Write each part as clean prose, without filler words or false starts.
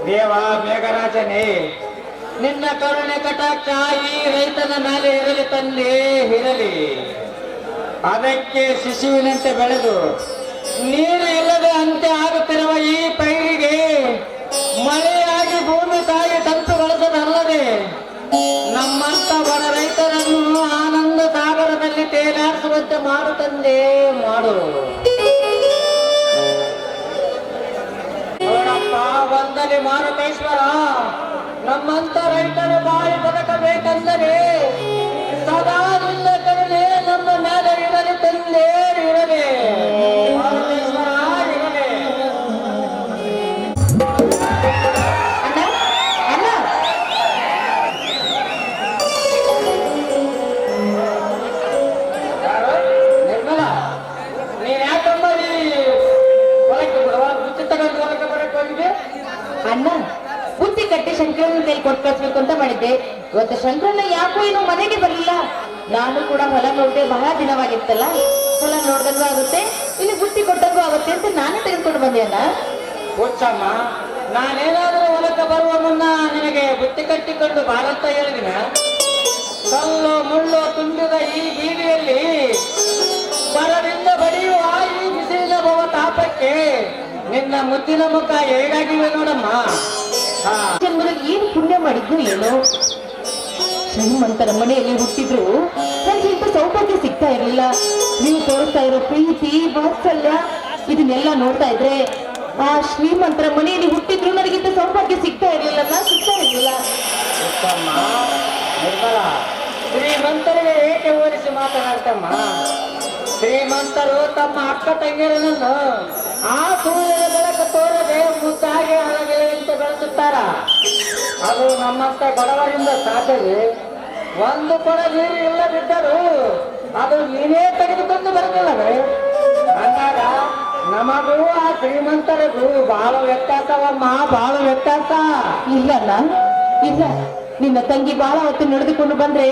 ದೇವ ಮೇಘರಾಜನೇ, ನಿನ್ನ ಕರುಣೆ ಕಟಾಕ್ಷ ಈ ರೈತನ ಮೇಲೆ ಇರಲಿ ತಂದೆ, ಇರಲಿ. ಅದಕ್ಕೆ ಶಿಶುವಿನಂತೆ ಬೆಳೆದು ನೀರು ಇಲ್ಲದೆ ಅಂತೆ ಆಗುತ್ತಿರುವ ಈ ಪೈರಿಗೆ ಮಳೆಯಾಗಿ ಭೂಮಿ ತಾಯಿ ತಂತುಗೊಳಿಸದಲ್ಲದೆ ನಮ್ಮಂತ ಬಡ ರೈತರನ್ನು ಆನಂದ ಸಾಗರದಲ್ಲಿ ತೇಲಾಡಿಸುವಂತೆ ಮಾಡು ತಂದೆ, ಮಾಡು. ನೋಡಪ್ಪ, ವಂದನೆ ಮಾರುತೇಶ್ವರ. ನಮ್ಮಂತ ರೈತರು ಬಾಳಿ ಬದುಕಬೇಕೆಂದರೆ ಸದಾ ನಿನ್ನ ಕರುಣೆ ನಮ್ಮ ಮೇಲೆ ಇರಲಿ ತಂದೆ, ಇರಲಿ. ಮಾರುತೇಶ್ವರ ಇರಲಿ. ನಿರ್ಮಲ, ನೀನ್ ಯಾಕಮ್ಮ ಬುತ್ತಿ ತಗೊಂಡು ಹೊಲಕ್ಕೆ ಬರಕ್ಕೆ ಹೋಗಿದೆ? ಅಣ್ಣ, ಬುತ್ತಿ ಕಟ್ಟಿ ಶಂಕರನ ಕೈ ಕೊಟ್ಟು ಕಳ್ಸ್ಬೇಕು ಅಂತ ಮಾಡಿದ್ದೆ. ಇವತ್ತು ಶಂಕರನ ಯಾಕೋ ಏನು ಮನೆಗೆ ಬರಲಿಲ್ಲ. ನಾನು ಕೂಡ ಹೊಲ ನೋಡ್ದೆ, ಬಹಳ ದಿನವಾಗಿತ್ತಲ್ಲ. ಹೊಲ ನೋಡ್ದಂಗೂ ಆಗುತ್ತೆ, ಇಲ್ಲಿ ಬುತ್ತಿ ಕೊಟ್ಟಂಗೂ ಆಗುತ್ತೆ ಅಂತ ನಾನೇ ತೆಗೆದುಕೊಂಡು ಬಂದೆ. ಅಣ್ಣ ಹುಚ್ಚಮ್ಮ, ನಾನೇನಾದ್ರೂ ಹೊಲಕ್ಕೆ ಬರುವ ಮುನ್ನ ನಿನಗೆ ಬುತ್ತಿ ಕಟ್ಟಿಕೊಂಡು ಬಾರಂತ ಹೇಳಿದಿನ? ಕಲ್ಲು ಮುಳ್ಳು ತುಂಬಿದ ಈ ಬೀದಿಯಲ್ಲಿ ಬರದಿಂದ ಬಡಿಯುವ ಈ ಬಿಸಿಲಿನ ಭವ ತಾಪಕ್ಕೆ ನಿನ್ನ ಮುದ್ದಿನ ಮುಖ ಹೇಗಾಗಿವೆ ನೋಡಮ್ಮ. ಜನ್ಮದಲ್ಲಿ ಏನು ಪುಣ್ಯ ಮಾಡಿದ್ದು ಏನೋ. ಶ್ರೀಮಂತರ ಮನೆಯಲ್ಲಿ ಹುಟ್ಟಿದ್ರು ನನಗೆ ಇಂಥ ಸೌಭಾಗ್ಯ ಸಿಗ್ತಾ ಇರಲಿಲ್ಲ. ನೀವು ತೋರಿಸ್ತಾ ಇರೋ ಪ್ರೀತಿ, ವಾತ್ಸಲ್ಯ ಇದನ್ನೆಲ್ಲ ನೋಡ್ತಾ ಇದ್ರೆ ಆ ಶ್ರೀಮಂತರ ಮನೆಯಲ್ಲಿ ಹುಟ್ಟಿದ್ರು ನನಗಿಂತ ಸೌಭಾಗ್ಯ ಸಿಗ್ತಾ ಇರಲಿಲ್ಲ. ನಿರ್ಮಲ, ಶ್ರೀಮಂತರಿಗೆ ಏಕೆ ಹೋಲಿಸಿ ಮಾತನಾಡ್ತಮ್ಮ? ಶ್ರೀಮಂತರು ತಮ್ಮ ಅಕ್ಕ ತಂಗಿಯರನ್ನು ಆ ಸೂರ್ಯನ ಬೆಳಕು ತೋರದೆ ಮುದ್ದಾಗಿ ಹಣಗೆಳೆಯಂತೆ ಬೆಳೆಸುತ್ತಾರ. ಅದು ನಮ್ಮಂತ ಬಡವರಿಂದ ಸಾಧ್ಯವೇ? ಒಂದು ಕೊಡ ನೀರು ಇಲ್ಲದಿದ್ದರೂ ಅದು ನೀನೇ ತೆಗೆದುಕೊಂಡು ಬರಲಿಲ್ಲವೇ? ಅಂದಾಗ ನಮಗೂ ಆ ಶ್ರೀಮಂತರಿಗೂ ಬಹಳ ವ್ಯತ್ಯಾಸವಮ್ಮ, ಬಹಳ ವ್ಯತ್ಯಾಸ. ಇಲ್ಲಲ್ಲ, ಇಲ್ಲ. ನಿನ್ನ ತಂಗಿ ಬಹಳ ಹೊತ್ತು ನಡೆದುಕೊಂಡು ಬಂದ್ರೆ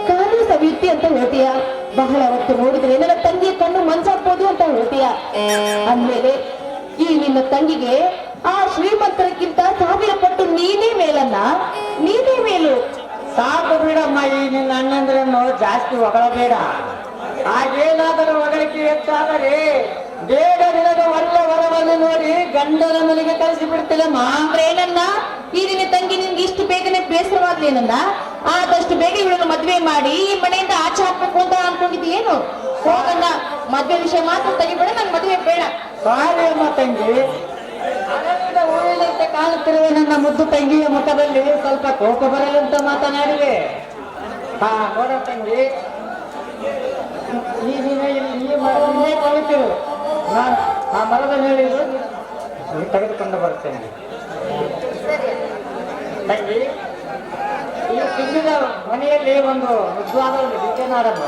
ಕಾಲು ಸವಿಯುತ್ತಿ ಅಂತ ಹೇಳ್ತೀಯ. ಬಹಳ ಹೊತ್ತು ನೋಡಿದ್ರೆ ನನ್ನ ತಂಗಿಯ ಕಣ್ಣು ಮಂಚಾಕ್ಬೋದು ಅಂತ ಹೇಳ್ತೀಯ. ಅಂದ್ಮೇಲೆ ಈ ನಿನ್ನ ತಂಗಿಗೆ ಆ ಶ್ರೀಮಂತರಕ್ಕಿಂತ 1000 ಪಟ್ಟು ನೀನೇ ಮೇಲನ್ನ, ನೀನೇ ಮೇಲು. ಸಾಕು ಬಿಡಮ್ಮ, ಈ ನಿನ್ನ ಅಣ್ಣಂದ್ರನ್ನು ಜಾಸ್ತಿ ಹೊಗಳಬೇಡ. ಹಾಗೇನಾದರೂ ಹೊಗಳಿಕೆ ಹೆಚ್ಚಾದರೆ ಬೇಗ ನಿನಗೆ ಒಳ್ಳೆ ವರವನ್ನು ನೋಡಿ ಗಂಡನ ಮನೆಗೆ ಕಳಿಸಿ ಬಿಡ್ತಿಲ್ಲಮ್ಮ. ಏನನ್ನ ಈ ನಿನ್ನ ತಂಗಿ ನಿನ್ಗೆ ಇಷ್ಟು ಬೇಗನೆ ಬೇಸರವಾಗ್ಲೇನನ್ನ? ಆದಷ್ಟು ಬೇಗ ಇವಳನ್ನು ಮದ್ವೆ ಮಾಡಿ ಈ ಮನೆಯಿಂದ ಆಚೆ ಹಾಕ್ಬೇಕು ಅಂತ ಅನ್ಕೊಂಡಿದ್ದೀಯೇನು? ಹೋಗಣ್ಣ, ಮದ್ವೆ ವಿಷಯ ಮಾತ್ರ ತೆಗಿಬೇಡ, ನನ್ ಮದುವೆ ಬೇಡ. ಸಾರಿ ಅಮ್ಮ ತಂಗಿ, ಅದರಿಂದ ಊರಿನಂತೆ ಕಾಣುತ್ತಿರುವ ನನ್ನ ಮುದ್ದು ತಂಗಿಯ ಮುಖದಲ್ಲಿ ಸ್ವಲ್ಪ ಕೋಪ ಬರಲಂತ ಮಾತನಾಡಿವೆ. ಹಾ ನೋಡ ತಂಗಿ, ಈ ಮರದಲ್ಲೇ ಕಳಿತಿರು. ನಾನು ಆ ಮರದ ಮೇಲೆ ತೆಗೆದುಕೊಂಡು ಬರ್ತೇನೆ ತಂಗಿ. ಈ ತುಂಬಿದ ಮನೆಯಲ್ಲಿ ಒಂದು ಮುದ್ವಾದ ಒಂದು ಬಿಟ್ಟೆನಾಡಮ್ಮ.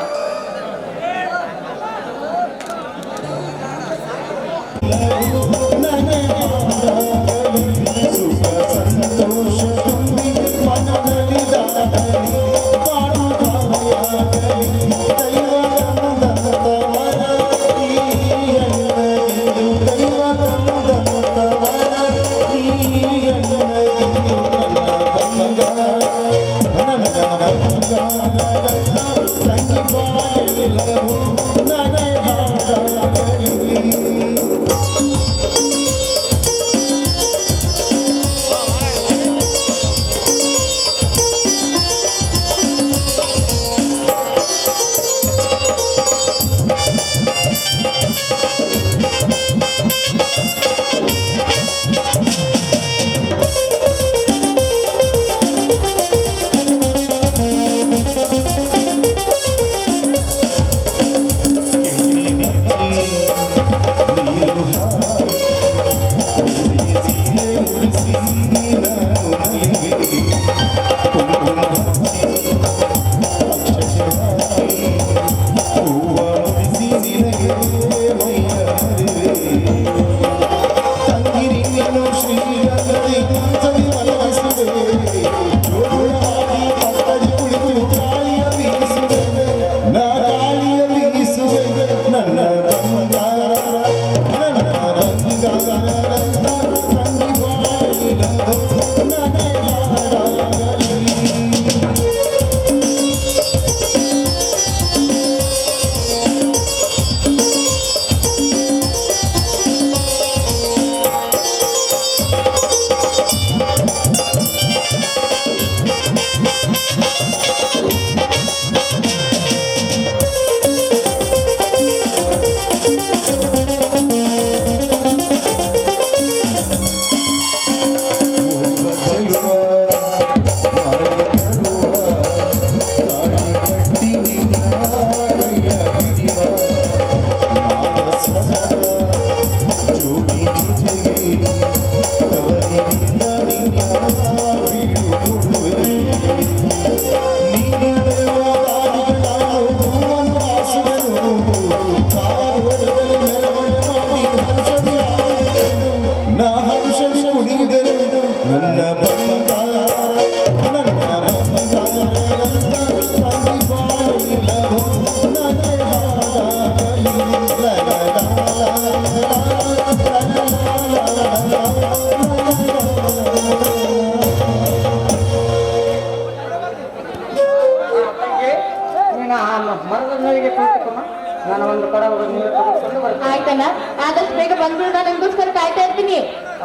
ನೀನು ಆ ಮರದ ಮೇಲಿಗೆ ಕುಳಿತುಕೊಮ್ಮ. ನಾನು ಒಂದು ಕೊಡ ನೀರು ತೆಗೆದುಕೊಂಡು ಬರ್ತೇನೆ. ಆಯ್ತಣ್ಣ, ಆದಷ್ಟು ಬೇಗ ಬಂದ್ಬಿಡು. ನಾನು ನಿಮ್ಗೋಸ್ಕರ ಕಾಯ್ತಾ ಇರ್ತೀನಿ.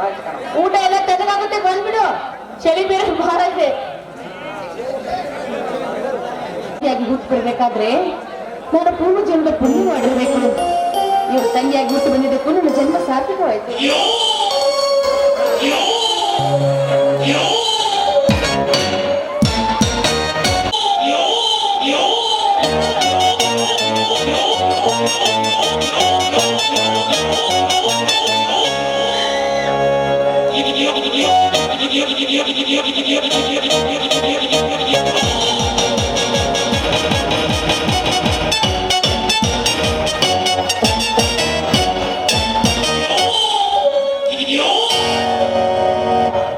ಆಯ್ತು ಕಣಮ್ಮ. ಊಟ ಎಲ್ಲ ತಣ್ಣಗಾಗುತ್ತೆ, ಬಂದ್ಬಿಡು. ಚಳಿ ಬೇರೆ ಬಹಳ ಇದೆ. ಹುಟ್ಟು ಬರಬೇಕಾದ್ರೆ ನಾನು ಪೂರ್ವ ಜನ್ಮದ ಪುಣ್ಯ ಮಾಡಿರ್ಬೇಕು. ಇವರು ತಂಗಿಯಾಗಿ ಹುಟ್ಟು ಬಂದಿದ್ದಕ್ಕೂ ನನ್ನ ಜನ್ಮ ಸಾರ್ಥಕವಾಯ್ತು.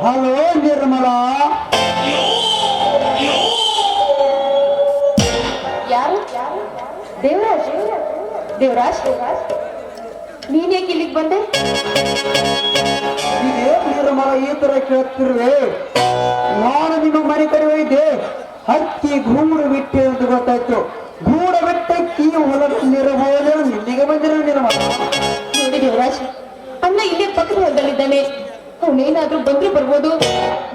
ಹಲೋ ನಿರ್ಮಲಾ, ಯಾರು? ದೇವರಾಜ್. ದೇವರಾಜ್, ನೀನೇಕೆ ಇಲ್ಲಿಗೆ ಬಂದೆ? ಇದೇ ನಿರ್ಮಲ ಈ ತರ ಕೇಳ್ತಿರುವೆ. ನಾನು ನಿಮ್ಮ ಮನೆ ಕಡೆ ಹೋಗಿದ್ದೆ. ಹಕ್ಕಿ ಗೂಡು ಬಿಟ್ಟೆ ಅಂತ ಗೊತ್ತಾಯ್ತು. ಗೂಡ ಬಿಟ್ಟಕ್ಕಿ ಹೊಲದಲ್ಲಿರಬಹುದು. ಇಲ್ಲಿಗೆ ಬಂದಿರೋ ನಿರ್ಮಲ. ನೋಡಿ ದೇವರಾಜ್, ಅಣ್ಣ ಇಲ್ಲೇ ಪಕ್ಕದ ಹೊಲದಲ್ಲಿದ್ದಾನೆ. ಅವನೇನಾದ್ರೂ ಬಂದ್ರು ಬರ್ಬೋದು.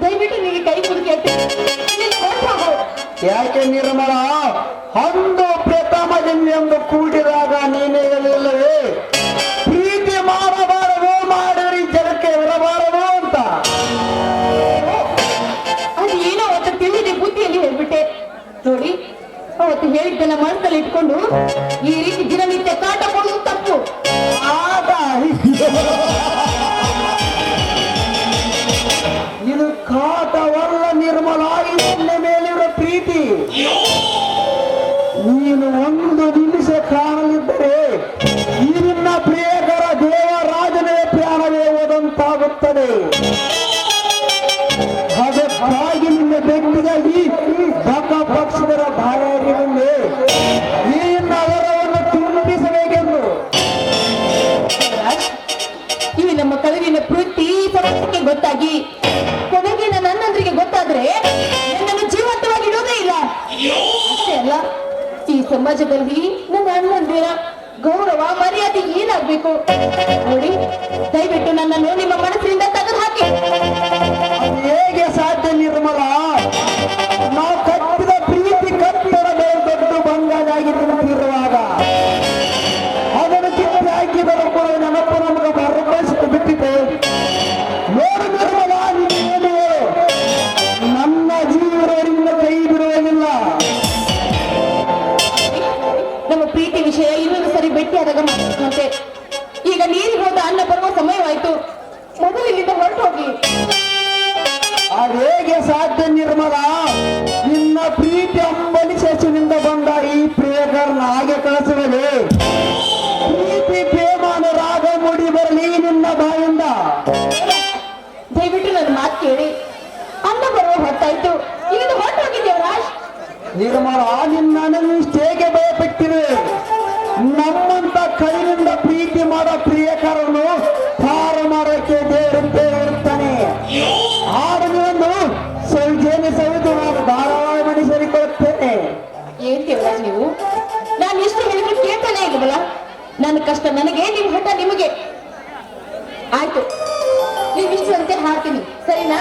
ದಯವಿಟ್ಟು ನಿನಗೆ ಕೈ ಮುಗಿದು ಯಾಕೆ ನಿರ್ಮಲ, ಅಂದು ಪ್ರಥಮ ಜನ್ಮೆಂದು ಕೂಡಿದಾಗ ನೀನೇ ಹೇಳಿಲ್ಲವೇ ಪ್ರೀತಿ ಮಾಡಬಾರದು, ಮಾಡಿದ್ರೆ ಜಗಕ್ಕೆ ಇರಬಾರದು ಅಂತ? ಅದು ಏನೋ ಅವತ್ತು ತಿಳಿದಿ ಬುದ್ಧಿಯಲ್ಲಿ ಹೇಳ್ಬಿಟ್ಟೆ. ನೋಡಿ, ಅವತ್ತು ಹೇಳಿದ್ದನ್ನ ಮನಸ್ಸಲ್ಲಿ ಇಟ್ಕೊಂಡು ಈ ರೀತಿ ದಿನನಿತ್ಯ ಕಾಟ ಕೊಡುವುದು ತಪ್ಪು. ಆಗ ಇದು ಕಾಟವಲ್ಲ ನಿರ್ಮಲ, ಇದನ್ನ ಮೇಲಿರೋ ಪ್ರೀತಿ. ನೀನು ಒಂದು ನಿಮಿಷ ಕಾಣಲಿದ್ದರೆ ಈ ನಿನ್ನ ಪ್ರಿಯಕರ ದೇವರಾಜನೇ ಪ್ರಾಣವೇ ಹೋದಂತಾಗುತ್ತದೆ. ಅದಕ್ಕಾಗಿ ನಿನ್ನ ಬೆಟ್ಟಿಗಾಗಿ ಬಕ ಪಕ್ಷದರ ಬಾಯಾರಿಯಲ್ಲಿ ನೀನು ಅವರವನ್ನು ತುಂಬಿಸಬೇಕೆಂದು. ಈ ನಮ್ಮ ಕವಿನ ಪ್ರೀತಿ ಸಮಸ್ಯೆಗೆ ಗೊತ್ತಾಗಿ ಕೊನೆಗೆ ನನ್ನ ಅಣ್ಣಂದ್ರಿಗೆ ಗೊತ್ತಾದ್ರೆ ನನ್ನನ್ನು ಜೀವಂತವಾಗಿ ಇಡೋದೇ ಇಲ್ಲ. ಅಷ್ಟೇ ಅಲ್ಲ, ಈ ಸಮಾಜದಲ್ಲಿ ನನ್ನ ಅಣ್ಣಂದಿರ ಗೌರವ ಮರ್ಯಾದೆ ಏನಾಗ್ಬೇಕು ನೋಡಿ. ದಯವಿಟ್ಟು ನನ್ನನ್ನು ನಿಮ್ಮ ಮನಸ್ಸಿನಿಂದ ತೆಗೆದು ಹಾಕಿ. ಅದು ಹೇಗೆ ಸಾಧ್ಯ ನಿರ್ಮಲ? ನಾವು ಕಟ್ಟಿದ ಪ್ರೀತಿ ಕಟ್ಟಡ ದೊಡ್ಡ ಬಂಗಾರಾಗಿ ನಿಂತಿರುವಾಗ ಅದನ್ನು ಕಿತ್ತಿ ಹಾಕಿದರೂ ಕೂಡ ನೆನಪು ನಮಗೆ ಮರುಕಳಿಸಿಟ್ಟು ಬಿಟ್ಟಿದೆ. ನೋಡು ನಿರ್ಮಲ, ನೀನು ನನ್ನ ಜೀವನದಿಂದ ಕೈ ಬಿಡುವುದಿಲ್ಲ. ನಮ್ಮ ಪ್ರೀತಿ ವಿಷಯ ಇನ್ನೊಂದು ಸರಿ ಭೇಟಿಯಾದಾಗ ಮಾತಾಡುವಂತೆ. ಈಗ ನೀರಿಗೆ ಹೋದ ಅನ್ನ ಬರುವ ಸಮಯವಾಯ್ತು. ಮೊದಲು ಇಲ್ಲಿಂದ ಹೊರಟು ಹೋಗಿ. ಅದು ಹೇಗೆ ಸಾಧ್ಯ ನಿರ್ಮಲ? ನಿನ್ನ ಪ್ರೀತಿ ಅಂಬಲಿ ಶಶಿನಿಂದ ಬಂದ ಈ ಪ್ರಿಯಕರನ್ನ ಹಾಗೆ ಕಳಿಸುವಲೆ. ಪ್ರೀತಿ ಪ್ರೇಮಾನ ರಾಗ ಮುಡಿ ಬರಲಿ ನಿನ್ನ ಬಾಯಿಂದ. ದಯವಿಟ್ಟು ನನ್ನ ಮಾತು ಕೇಳಿ. ಅನ್ನ ಬರುವ ಹೊತ್ತಾಯ್ತು, ಇಲ್ಲಿಂದ ಹೊರಟು ಹೋಗಿ ದೇವರಾಜ್. ನಿರ್ಮಲ, ನಿನ್ನನ್ನು ಇಷ್ಟೇಗೆ ಭಯಪಟ್ಟಿವೆ. ನಮ್ಮಂತ ಕೈನಿಂದ ಪ್ರೀತಿ ಮಾಡೋ ಪ್ರಿಯಕರನ್ನು ಪಾರು ಮಾಡೋಕ್ಕೆ ಇರುತ್ತಾನೆ. ಆಡಲು ಒಂದು ಸೌಜನ್ಯ ಸೌದು ನಾನು ಧಾರಾವಾಳಿ ಸೇರಿಕೊಳ್ಳುತ್ತೇನೆ. ಏನ್ ದೇವರಾಜ್ ನೀವು? ನಾನು ಎಷ್ಟು ಹೇಳಿದ್ರು ಕೇಳ್ತಾನೆ ಇಲ್ವಲ್ಲ? ನನ್ನ ಕಷ್ಟ ನನಗೆ, ನಿಮ್ ಹಠ ನಿಮಗೆ. ಆಯ್ತು, ನೀವಿಷ್ಟು ಅಂತೆ ಹಾಡ್ತೀನಿ, ಸರಿನಾ?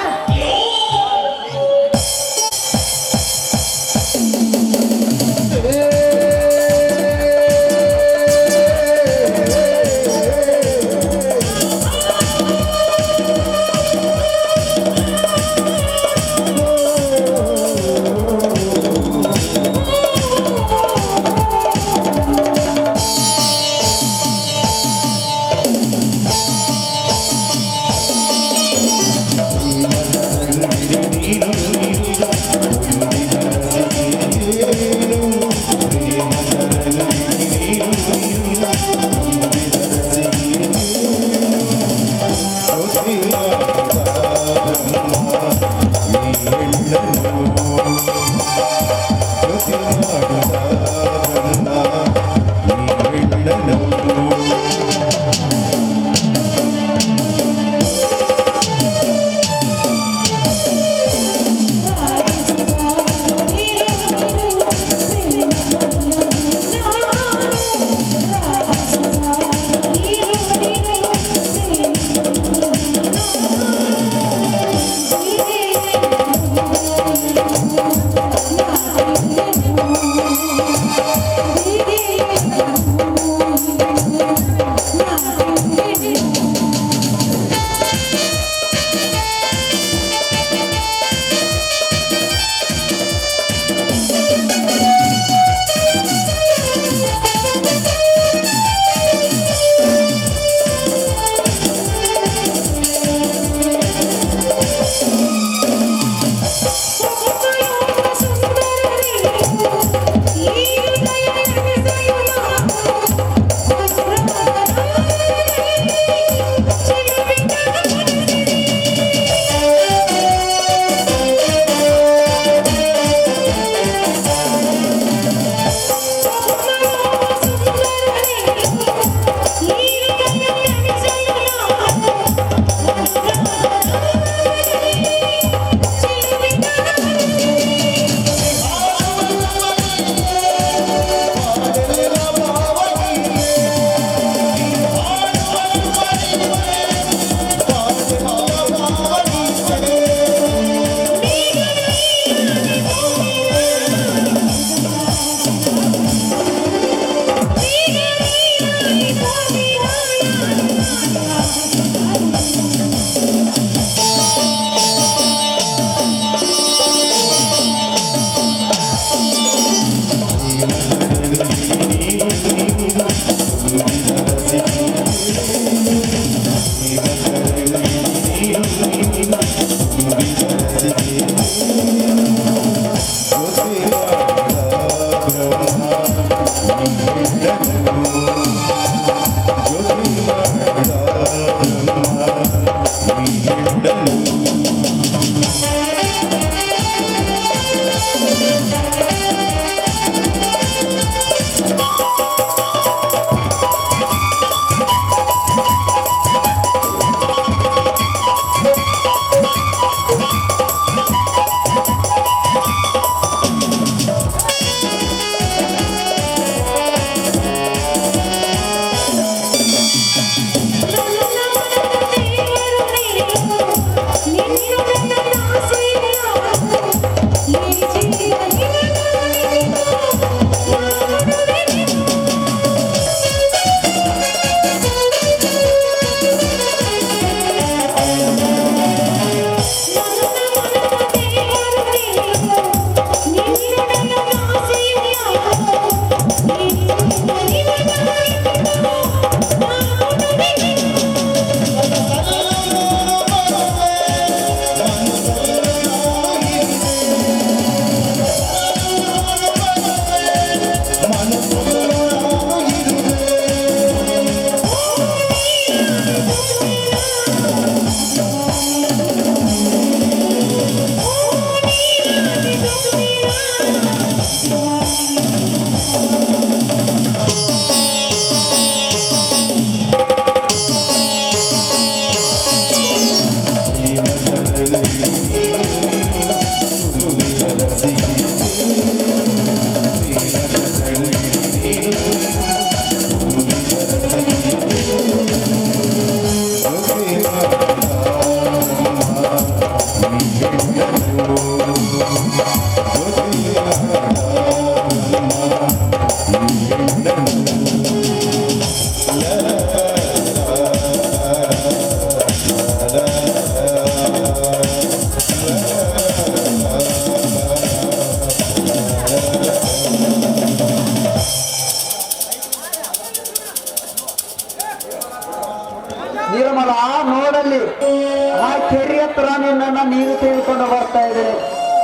ಆ ಕೆರೆ ಹತ್ರ ನಿನ್ನನ್ನು ನೀರು ತೆಗೆದುಕೊಂಡು ಬರ್ತಾ ಇದ್ದೇನೆ.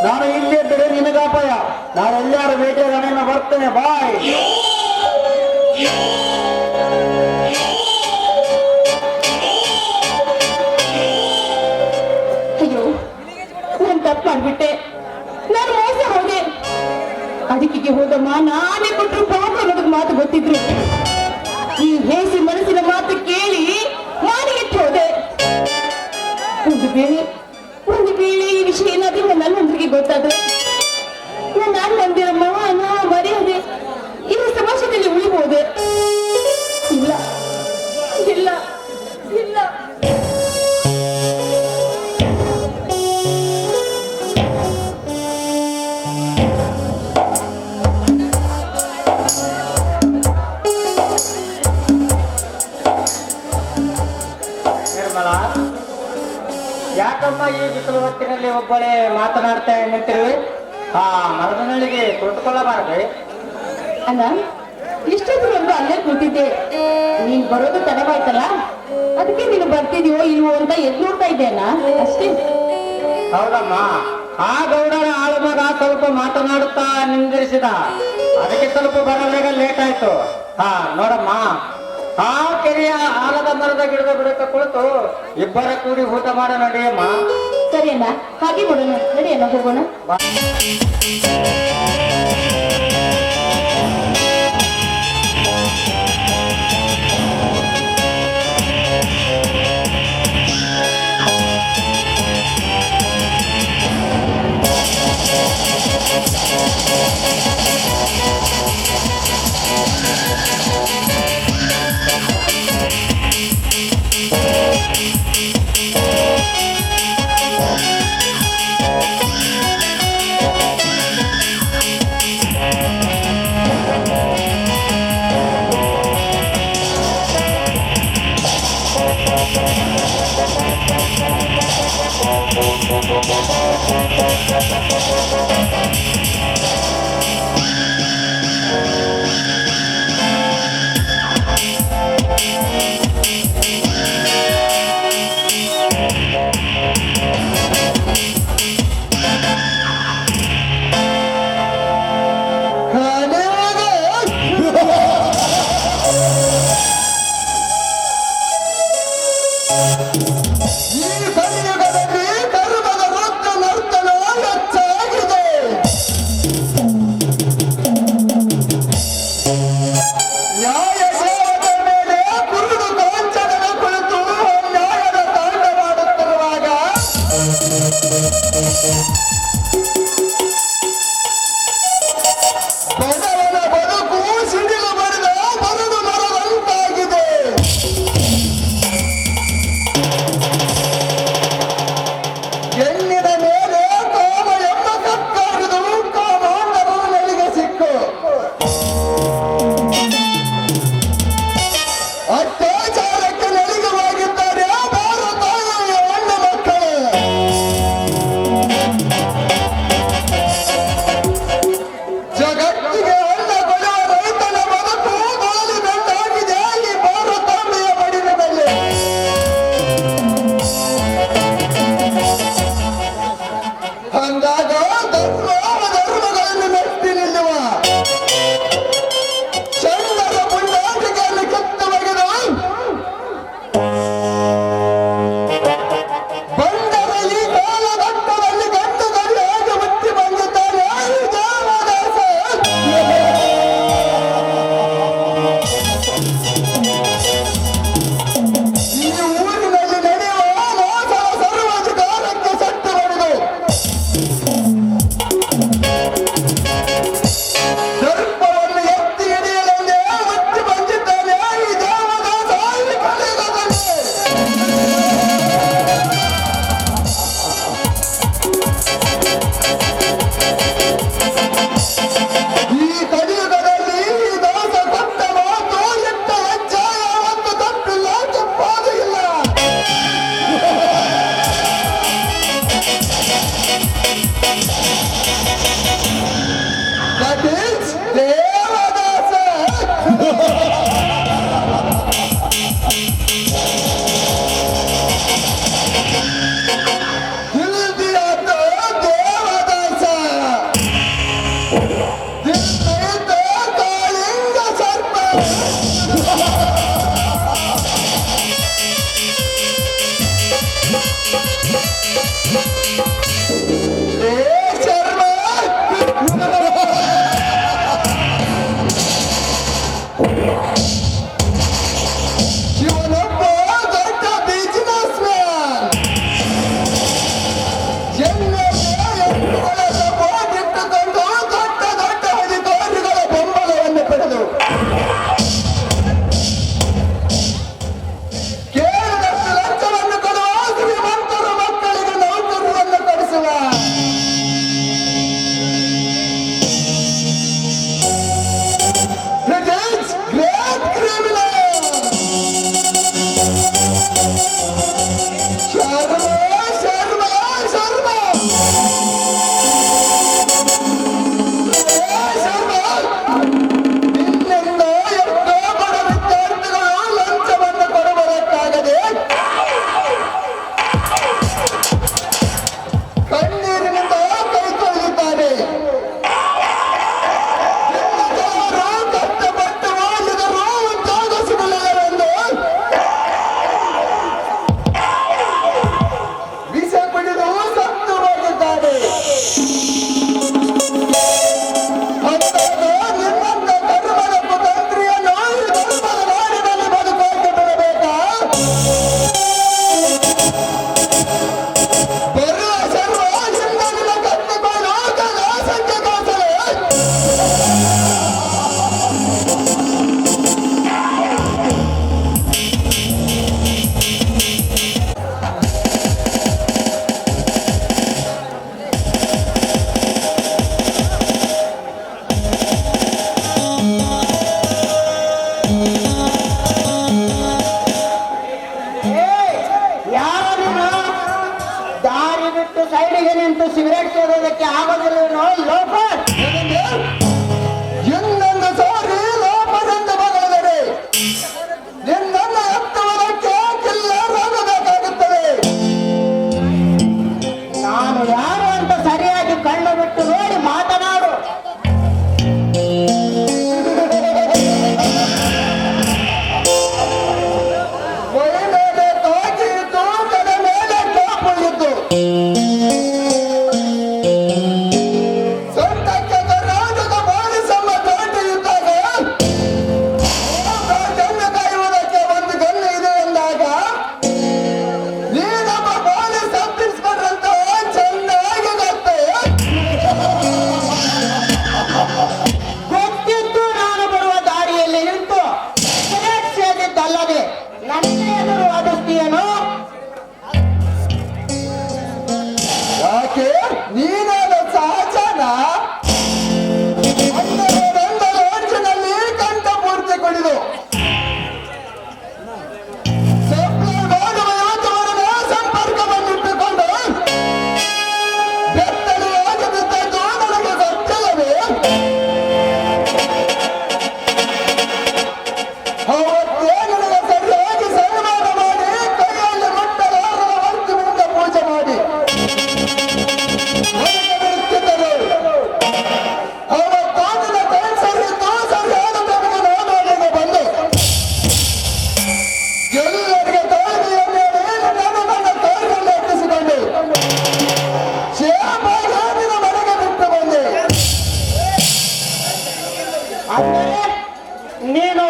ನಾನು ಇಲ್ಲಿದ್ದರೆ ನಿನಗೆ ಅಪಾಯ. ನಾನು ಎಲ್ಲಾರು ಬೇಟೆಗೆ ನಿನ್ನ ಬರ್ತೇನೆ. ಬಾಯ್. ಅಯ್ಯೋ, ನಾನು ತಪ್ಪು ಮಾಡ್ಬಿಟ್ಟೆ. ನಾನು ಮೋಸ ಹೋದೆ. ಅದಕ್ಕಿಗೆ ಹೋದಮ್ಮ ನಾನೇ ಕೊಟ್ಟರು ಪಾಪ ಅನ್ನೋದಕ್ಕೆ ಮಾತು ಗೊತ್ತಿದ್ರು. ಈ ಹೇಸಿ ಮನಸ್ಸಿನ ಮಾತು ಕೇಳಿ ಮಾನಿಗಿಟ್ಟು ಹೋದೆ. ಒಂದು ವೇಳೆ ಈ ವಿಷಯ ಏನಾದ್ರೂ ನನ್ನೊಂದಿಗೆ ಗೊತ್ತಾದ್ರೆ ನಾನು ಬಂದಿರಮ್ಮ ನಾ ಮರೆಯದೆ ಈ ಸಮಾಜದಲ್ಲಿ ಉಳಿಬಹುದೆ? ಇಲ್ಲ ಇಲ್ಲ ಇಲ್ಲ. ನಿರ್ಮಲಾ, ಯಾಕಮ್ಮ ಈ ಬಿಸಿಲು ಹೊತ್ತಿನಲ್ಲಿ ಒಬ್ಬಳೇ ಮಾತನಾಡ್ತಾ ನಿಂತಿರುವೆ? ಆ ಮರದನಳಿಗೆ ಕುಳಿತುಕೊಳ್ಳಬಾರದೆ? ಅಲ್ಲ, ಇಷ್ಟೊತ್ತಿವರೆಗೂ ಅಲ್ಲೇ ಕೂತಿದ್ದೆ. ನೀನ್ ಬರೋದು ತಡವಾಯ್ತಲ್ಲ, ಅದಕ್ಕೆ ನೀನು ಬರ್ತಿದ್ಯೋ ಇಲ್ವೋ ಅಂತ ಎದ್ದು ನೋಡ್ತಾ ಇದ್ದೇನ ಅಷ್ಟೇ. ಹೌದಮ್ಮ, ಆ ಗೌಡರ ಆಳು ಮಗ ಸ್ವಲ್ಪ ಮಾತನಾಡುತ್ತಾ ನಿಂದಿರಿಸಿದ. ಅದಕ್ಕೆ ಸ್ವಲ್ಪ ಬರೋದಾಗ ಲೇಟ್ ಆಯ್ತು. ನೋಡಮ್ಮ, ಆ ಕೆರೆಯ ಆಲದ ಮರದ ಗಿಡದ ಬುಡಕ್ಕೆ ಕುಳಿತು ಇಬ್ಬರ ಕೂಡಿ ಊಟ ಮಾಡ ನಡೆಯಮ್ಮ. ಸರಿ ಅಣ್ಣ, ಹಾಗೆ ಮಾಡೋಣ. ನಡಿಯಣ್ಣ, ಹೋಗೋಣ. ಇವನೊಬ್ಬ ದೊಡ್ಡ ಬಿಸಿನೆಸ್ ಮ್ಯಾನ್. ಎತ್ತುಗಳ ಸಪೋರ್ಟ್ ಇಟ್ಟುಕೊಂಡು ದೊಡ್ಡ ದೊಡ್ಡ ಅಧಿಕಾರಿಗಳ ಬೆಂಬಲವನ್ನು ಪಡೆದು ಕೇಳಿದಷ್ಟು ಲಂಚವನ್ನು ಕೊಡುವ ಶ್ರೀಮಂತರ ಮಕ್ಕಳಿಗೆ ನೌಕರರನ್ನು ಕೊಡಿಸುವ It is great criminal. Sharma ನಿನ್ನಿಂದ ಎಷ್ಟೋ ಬಡ ವಿದ್ಯಾರ್ಥಿಗಳು ಲಂಚವನ್ನು ಕೊಡಬರಕ್ಕಾಗದೆ ಕಣ್ಣೀರಿನಿಂದ ಕೈ ತೊಳೆದಿದ್ದಾರೆ. ಕೆಲವರು ಕಷ್ಟಪಟ್ಟು ಓದಿದರೂ ಉದ್ಯೋಗ ಸಿಗಲಿಲ್ಲವೆಂದು ವಿಷ ಕುಡಿದು ಸತ್ತು ಹೋಗಿದ್ದಾರೆ. ಅಂದಾಗ ನಿಮ್ಮಂತ ಧರ್ಮದ ಕುತಂತ್ರಿಯನ್ನು ಈ ಧರ್ಮದ ನಾಡಿನಲ್ಲಿ ಬದುಕೋಕೆ ಬಿಡಬೇಕಾ? ಬರುವ ಸರ್ವ ಹಿಂದಿನ ಕತ್ತಿಕೊಂಡು ಸಂಖ್ಯೆ ಕಾಸಲೆ ಯಾರು ದಾರಿ ಬಿಟ್ಟು ಸೈಡಿಗೆ ನಿಂತು ಸಿಗರೇಟ್ ಸೇದೋದಕ್ಕೆ ಆಗೋದಿಲ್ಲ ಲೋಫರ್. ಇನ್ನೊಂದು ಸಾರಿ ಲೋಪದಿಂದ ಬಗಲದರೆ ನಿನ್ನನ್ನು ಎತ್ತುವುದಕ್ಕೆ ಕಿಲ್ಲರಾಗಬೇಕಾಗುತ್ತದೆ. ನಾನು ಯಾರು ಅಂತ ಸರಿಯಾಗಿ ಕಣ್ಣು ಬಿಟ್ಟು ನೋಡಿ ಮಾತನಾಡು. ಮೈ ಮೇಲೆ ತಾಕಿಯಿತು, ತಲೆ ಮೇಲೆ ಟಾಪ್ ಇತ್ತು. ಸೊಂಟಕ್ಕೆ ಕರ್ನಾಟಕ ಪೊಲೀಸಮ್ಮ ತಾಟಿ ಇದ್ದಾಗ ಗಣ್ಣು ಕಾಯುವುದಕ್ಕೆ ಒಂದು ಗಣ್ಣು ಇದೆ ಎಂದಾಗ ನೀನೊಬ್ಬ ಪೊಲೀಸ್ ಸಬ್ ಇನ್ಸ್ಪೆಕ್ಟರ್ ಅಂತ ಚೆನ್ನಾಗಿ ಗೊತ್ತೇ. ಗೊತ್ತಿದ್ದು ನಾನು ಬರುವ ದಾರಿಯಲ್ಲಿ ನಿಂತು ಸಿಗರೇಟ್ ಸೇದಿದ್ದಲ್ಲದೆ ನನ್ನ ಎದುರು ವಾದಿಸ್ತೀಯೇನೋ? ಯಾಕೆ ನೀನಾದ ಸಹಜನ? ನನ್ನ ಲಾಡ್ಜಿನಲ್ಲಿ ಕಂಠ ಪೂರ್ತಿ ಕುಡಿದು ಸಪ್ಲೈ ಮಾಡುವ ಯುವಕರನ್ನ ಸಂಪರ್ಕವನ್ನಿಟ್ಟುಕೊಂಡು ಬೆತ್ತಲು ಆಗದಿದ್ದದ್ದು ನನಗೆ ಗೊತ್ತಿಲ್ಲವೇ? ಅವತ್ತೇ ನನಗೆ ಸರಿಯಾಗಿ ಸನ್ಮಾನ ಮಾಡಿ ಕೈಯಲ್ಲಿ ಮುಟ್ಟಲಾರದ ವಸ್ತುವಿನಿಂದ ಪೂಜೆ ಮಾಡಿ ಹೊರಗೆ ಬಿಡುತ್ತಿದ್ದರು. ಅವತ್ತಾಗಿನ ಕೈ ಸರಿಯಿತು, ಸರಿಯಾದ ಟೈಮಿಗೆ ನಾನು ಅಲ್ಲಿಗೆ ಬಂದು ಎಲ್ಲರಿಗೆ ತಾಳ್ಮೆಯನ್ನು ಹೇಳಿ ನನ್ನ ತಾಳ್ಮೆಯನ್ನು ಎತ್ತಿಸಿಕೊಂಡು ಕ್ಷೇಮವಾಗಿ ನಿನ್ನ ಮನೆಗೆ ಬಿಟ್ಟು ಬಂದೆ. ಅಂದರೆ ನೀನು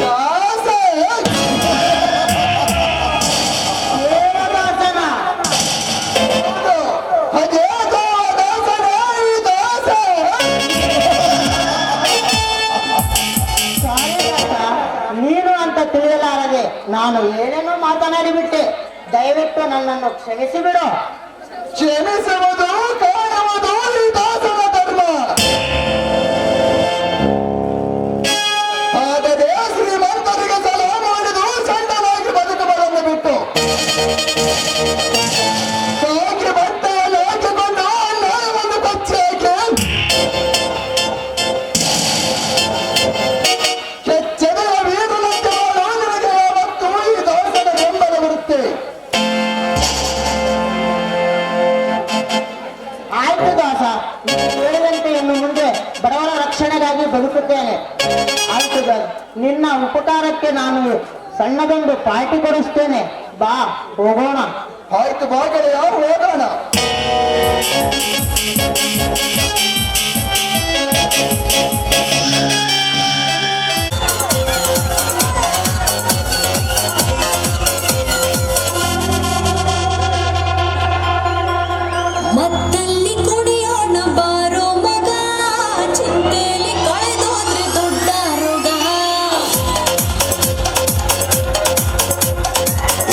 ದಾಸ, ದೇವದಾಸನ. ಅದೇ ದಾಸನ ಈ ದಾಸ. ಸಾರಿ ದಾಸ, ನೀನು ಅಂತ ತಿಳಿಯಲಾರದೆ ನಾನು ಏನೇನೋ ಮಾತನಾಡಿಬಿಟ್ಟೆ. ದಯವಿಟ್ಟು ನನ್ನನ್ನು ಕ್ಷಮಿಸಿಬಿಡು. ಕ್ಷಮಿಸುವುದು ಕಾಣುವುದು ಈ ದಾಸನ ಧರ್ಮ. ಆದರೆ ಶ್ರೀಮಂತರಿಗೆ ಸಲಹೆ ಮಾಡಿದು ಸಣ್ಣನಾಗಿ ಬದುಕುವುದನ್ನು ಬಿಟ್ಟು ಕಾಕಿ ಬಟ್ಟೆಯನ್ನು ಹಾಕಿಕೊಂಡು ನ್ಯಾಯವನ್ನು ಕಚ್ಚಿ ಹಾಕಿ ಕೆಚ್ಚದೆಯ ವೀರನಂತೆ ಮಾಡು. ನಿನಗೆ ಯಾವತ್ತೂ ಈ ದಾಸನ ಬೆಂಬಲ ಬರುತ್ತೆ. ಆಯ್ತು ದಾಸ, ನೀನು ಹೇಳಿದಂತೆ ಇನ್ನು ಮುಂದೆ ಬಡವರ ರಕ್ಷಣೆಗಾಗಿ ಬದುಕುತ್ತೇನೆ. ಆಯ್ತು ದಾಸ, ನಿನ್ನ ಉಪಕಾರಕ್ಕೆ ನಾನು ಸಣ್ಣದೊಂದು ಪಾರ್ಟಿ ಕೊಡಿಸ್ತೇನೆ. ಬಾ ಹೋಗೋಣ. ಆಯ್ತು ಬಾ ಗೆಳೆಯ ಹೋಗೋಣ. ಮತ್ತಲ್ಲಿ ಕುಡಿಯೋಣ ಬಾರೋ ಮಗ, ಚಿಂತೆಲಿ ಕಳೆದೋದ್ರೆ ದೊಡ್ಡ ರೋಗ.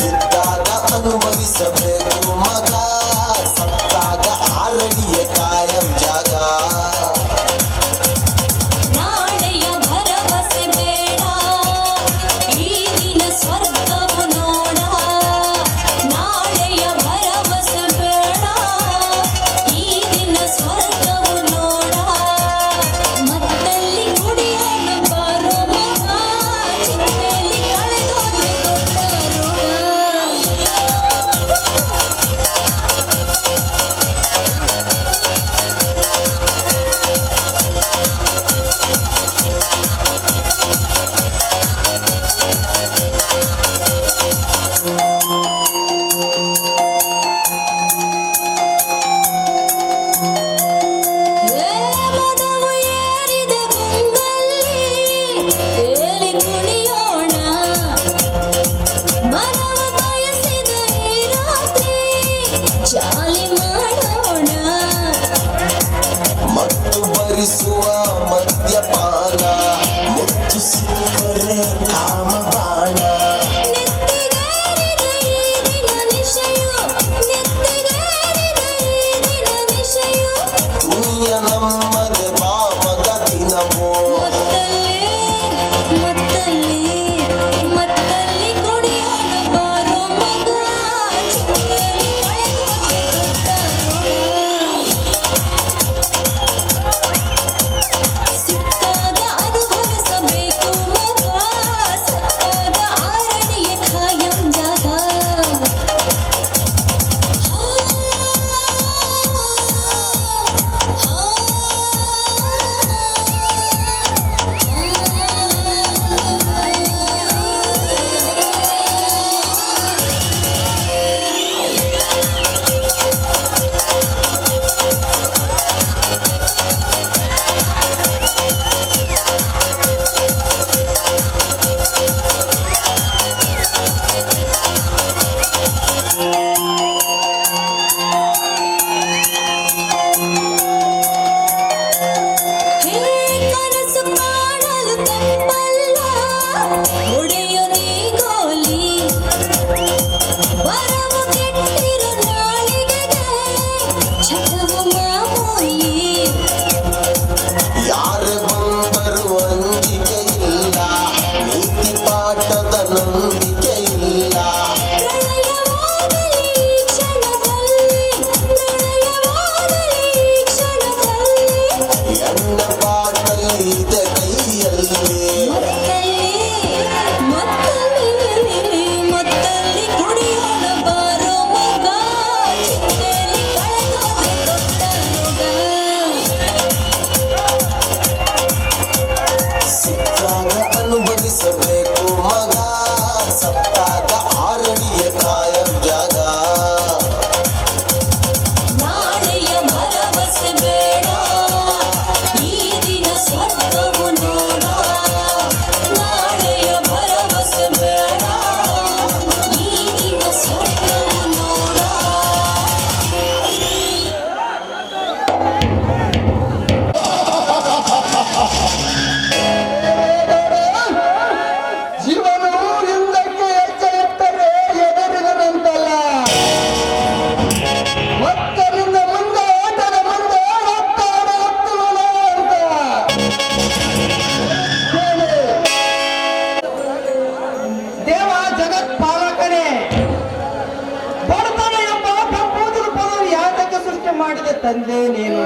ಇದ್ದಾಗ ಅನುಭವಿಸಬೇಕು ಮಗ, ಸತ್ತಾಗ ಆರಡಿಯ ಕಾಯಂ ಜಾಗ. ನಾಳೆಯ ಭರವಸೆ ಬೇಡ, ಈ ದಿನ ಸ್ವರ್ಗವು ನೋಡ. ನಾಳೆಯ ಭರವಸೆ ಬೇಡ, ಈ ದಿನ ಸ್ವರ್ಗವು ನೋಡ. ಮತ್ತಲ್ಲಿ ಕುಡಿಯೋಣ ಬಾರೋ ಮಗ, ಚಿಂತೆಲಿ ಕಳೆದೋದ್ರೆ ದೊಡ್ಡ ರೋಗ. ಮನವು ಏರಿದ ಗುಂಗಲ್ಲಿ ತೇಲಿ ಕುಣಿಯೋಣ. ಮನವು ಬಯಸಿದ ಈ ರಾತ್ರಿ ಜಾಲಿ ಮಾಡೋಣ. ಮತ್ತು ಭರಿಸುವ ಮದ್ಯಪಾನ, ಮುತ್ತು ಸಿಕ್ಕರೆ ಕಾಮಬಾಣ. ನೆತ್ತಿಗೇರಿದ ಈ ದಿನ ನಿಶೆಯು, ನೆತ್ತಿಗೇರಿದ ಈ ದಿನ ನಿಶೆಯು. ಪುಣ್ಯ ನಮ್ಮದೆ ಪಾಪದ ದಿನವೋ. ಮತ್ತಲ್ಲಿ ಕುಡಿಯೋಣ ಬಾರೋ ಮಗ, ಚಿಂತೆಲಿ ಕಳೆದೋದ್ರೆ ದೊಡ್ಡ ರೋಗ. ಸಿಕ್ಕಾಗ ಅನುಭವಿಸಬೇಕು ಮಗ, ಸತ್ತಾಗ ಆರಡಿಯ ಖಾಯಂ ಜಾಗ. ಕನಸು ಕಾಣಲು ತಪ್ಪಲ್ಲ, ಹೊಡೆಯೋ ನೀ ಗೋಲಿ. ಬರವು ಕೆಟ್ಟಿರೋ ನಾಲಿಗೆಗೆ ಚಟವು ಮಾಮೂಲಿ. ಯಾರೇ ಬಂದರು ಅಂಜಿಕೆ ಇಲ್ಲ, ನೀತಿ ಪಾಠದ ನಂಬಿಕೆ ಇಲ್ಲ. ಪ್ರಳಯವಾಗಲಿ ಈ ಕ್ಷಣದಲ್ಲಿ, ಪ್ರಳಯವಾಗಲಿ ಈ ಕ್ಷಣದಲ್ಲಿ. ಎಣ್ಣ ಬಾಟಲಿ ಇದೆ ಕೈಯಲ್ಲಿ. ಮತ್ತಲ್ಲಿ ಕುಡಿಯೋಣ ಬಾರೋ ಮಗ, ಚಿಂತೆಲಿ ಕಳೆದೋದ್ರೆ ದೊಡ್ಡ ರೋಗ. ಸಿಕ್ಕಾಗ ಅನುಭವಿಸಬೇಕು ಮಗ, ಸತ್ತಾಗ ಆರಡಿಯ ಕಾಯಂ ಜಾಗ. ನಾಳೆಯ ಭರವಸೆ ಬೇಡ, ಈ ದಿನ ಸ್ವರ್ಗವು ನೋಡ. ನಾಳೆಯ ಭರವಸೆ ಬೇಡ, ಈ ದಿನ ಸ್ವರ್ಗವು ನೋಡ. ಜೀವನವು ಹಿಂದಕ್ಕೆ ಹೆಜ್ಜೆ ಇಟ್ಟರೆ ಎದುರಿದನಂತಲ್ಲ, ಒತ್ತರಿಂದ ಮುಂದೆ ಓಟದ ಮುಂದೆ ಒತ್ತಾಡ ಒತ್ತುವನ ಅಂತ ಹೇಳಿ. ದೇವ ಜಗತ್ ಪಾಲಕನೇ, ಬಡತನ ಎಂಬ ಕಪ್ಪೂತದ ಪದವು ಯಾತಕ್ಕೆ ಸೃಷ್ಟಿ ಮಾಡಿದೆ ತಂದೆ ನೀನು?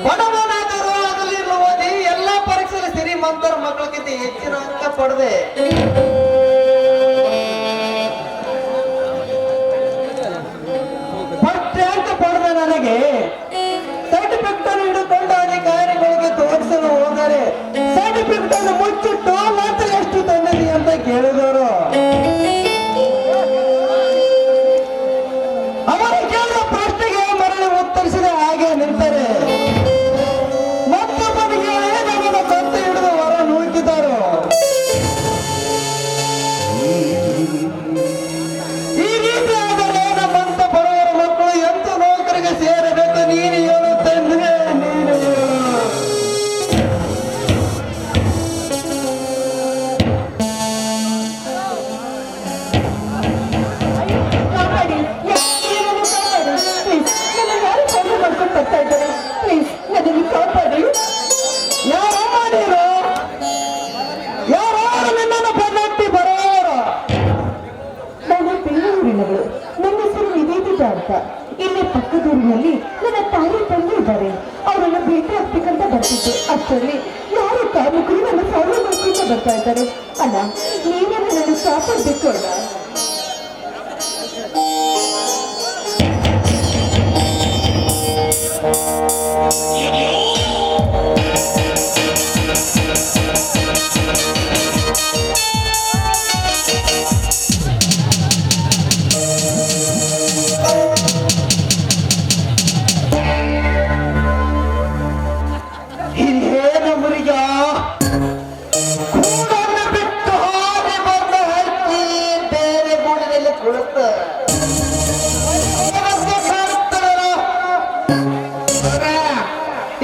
ಬಡವನಾದರೂ ಆಗಲಿ ಓದಿ ಎಲ್ಲಾ ಪರೀಕ್ಷೆಯಲ್ಲಿ ಶ್ರೀಮಂತರ ಮಕ್ಕಳಿಗಿಂತ ಹೆಚ್ಚಿನ ಅಂಕ ಪಡೆದೆ. ಫಸ್ಟ್ ರ್ಯಾಂಕ್ ಪಡೆದ ನನಗೆ ಸರ್ಟಿಫಿಕೇಟ್ ಅನ್ನು ಹಿಡಿದುಕೊಂಡು ಅಧಿಕಾರಿಗಳಿಗೆ ತೋರಿಸಲು ಹೋದರೆ ಸರ್ಟಿಫಿಕೇಟ್ ಅನ್ನು ಮುಚ್ಚಿಟ್ಟು ಮತ್ತೆ ಎಷ್ಟು ಅಂತ. ಇಲ್ಲಿ ಪಕ್ಕದೂರಿನಲ್ಲಿ ನನ್ನ ತಾಯಿ ತಂಗಿ ಇದ್ದಾರೆ. ಅವರನ್ನು ಭೇಟಿ ಆಗ್ಬೇಕಂತ ಬರ್ತಿದ್ದೆ. ಅಷ್ಟರಲ್ಲಿ ಯಾರು ಕಾರ್ಮಿಕರು ನನ್ನ ಫಾಲೋ ಮಾಡ್ಕೊಂಡು ಬರ್ತಾ ಇದ್ದಾರೆ. ಅಲ್ಲ, ನೀವೇ ನನ್ನನ್ನು ಕಾಪಾಡ್ಬೇಕು ಅಲ್ಲ. ಇದೇನು ಮುರಿಗ ಕೂಡನ್ನು ಬಿಟ್ಟು ಹಾಗೆ ಬಂದ ಹಕ್ಕಿ ಬೇರೆ ಗೂಡಿನಲ್ಲಿ ಕುಳಿತ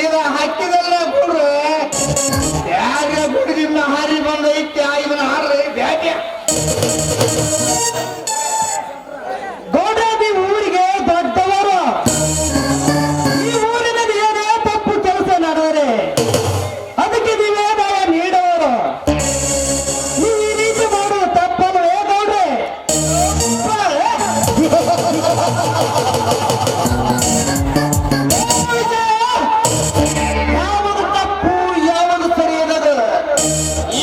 ಇದು ಹಕ್ಕಿದಲ್ಲ ಗೂಡ್ರೆ ಬ್ಯಾಗ ಗುಡಿದಿಂದ ಹಾರಿ ಬಂದೈತ್ಯ ಇವನ ಹಾರ್ರಿ ಬ್ಯಾಗ ಗೌಡ್ರಿ ಊರಿಗೆ ದೊಡ್ಡವರು. ಈ ಊರಿನಲ್ಲಿ ಏನೇ ತಪ್ಪು ಕೆಲಸ ನಡೆದರೆ ಅದಕ್ಕೆ ನೀವೇ ನ್ಯಾಯ ನೀಡೋರು. ನೀವು ಈ ರೀತಿ ಮಾಡುವ ತಪ್ಪಲ್ವೇ ಗೌಡ್ರೆ? ಯಾವುದು ತಪ್ಪು ಯಾವುದು ಸರಿ ಅನ್ನೋದು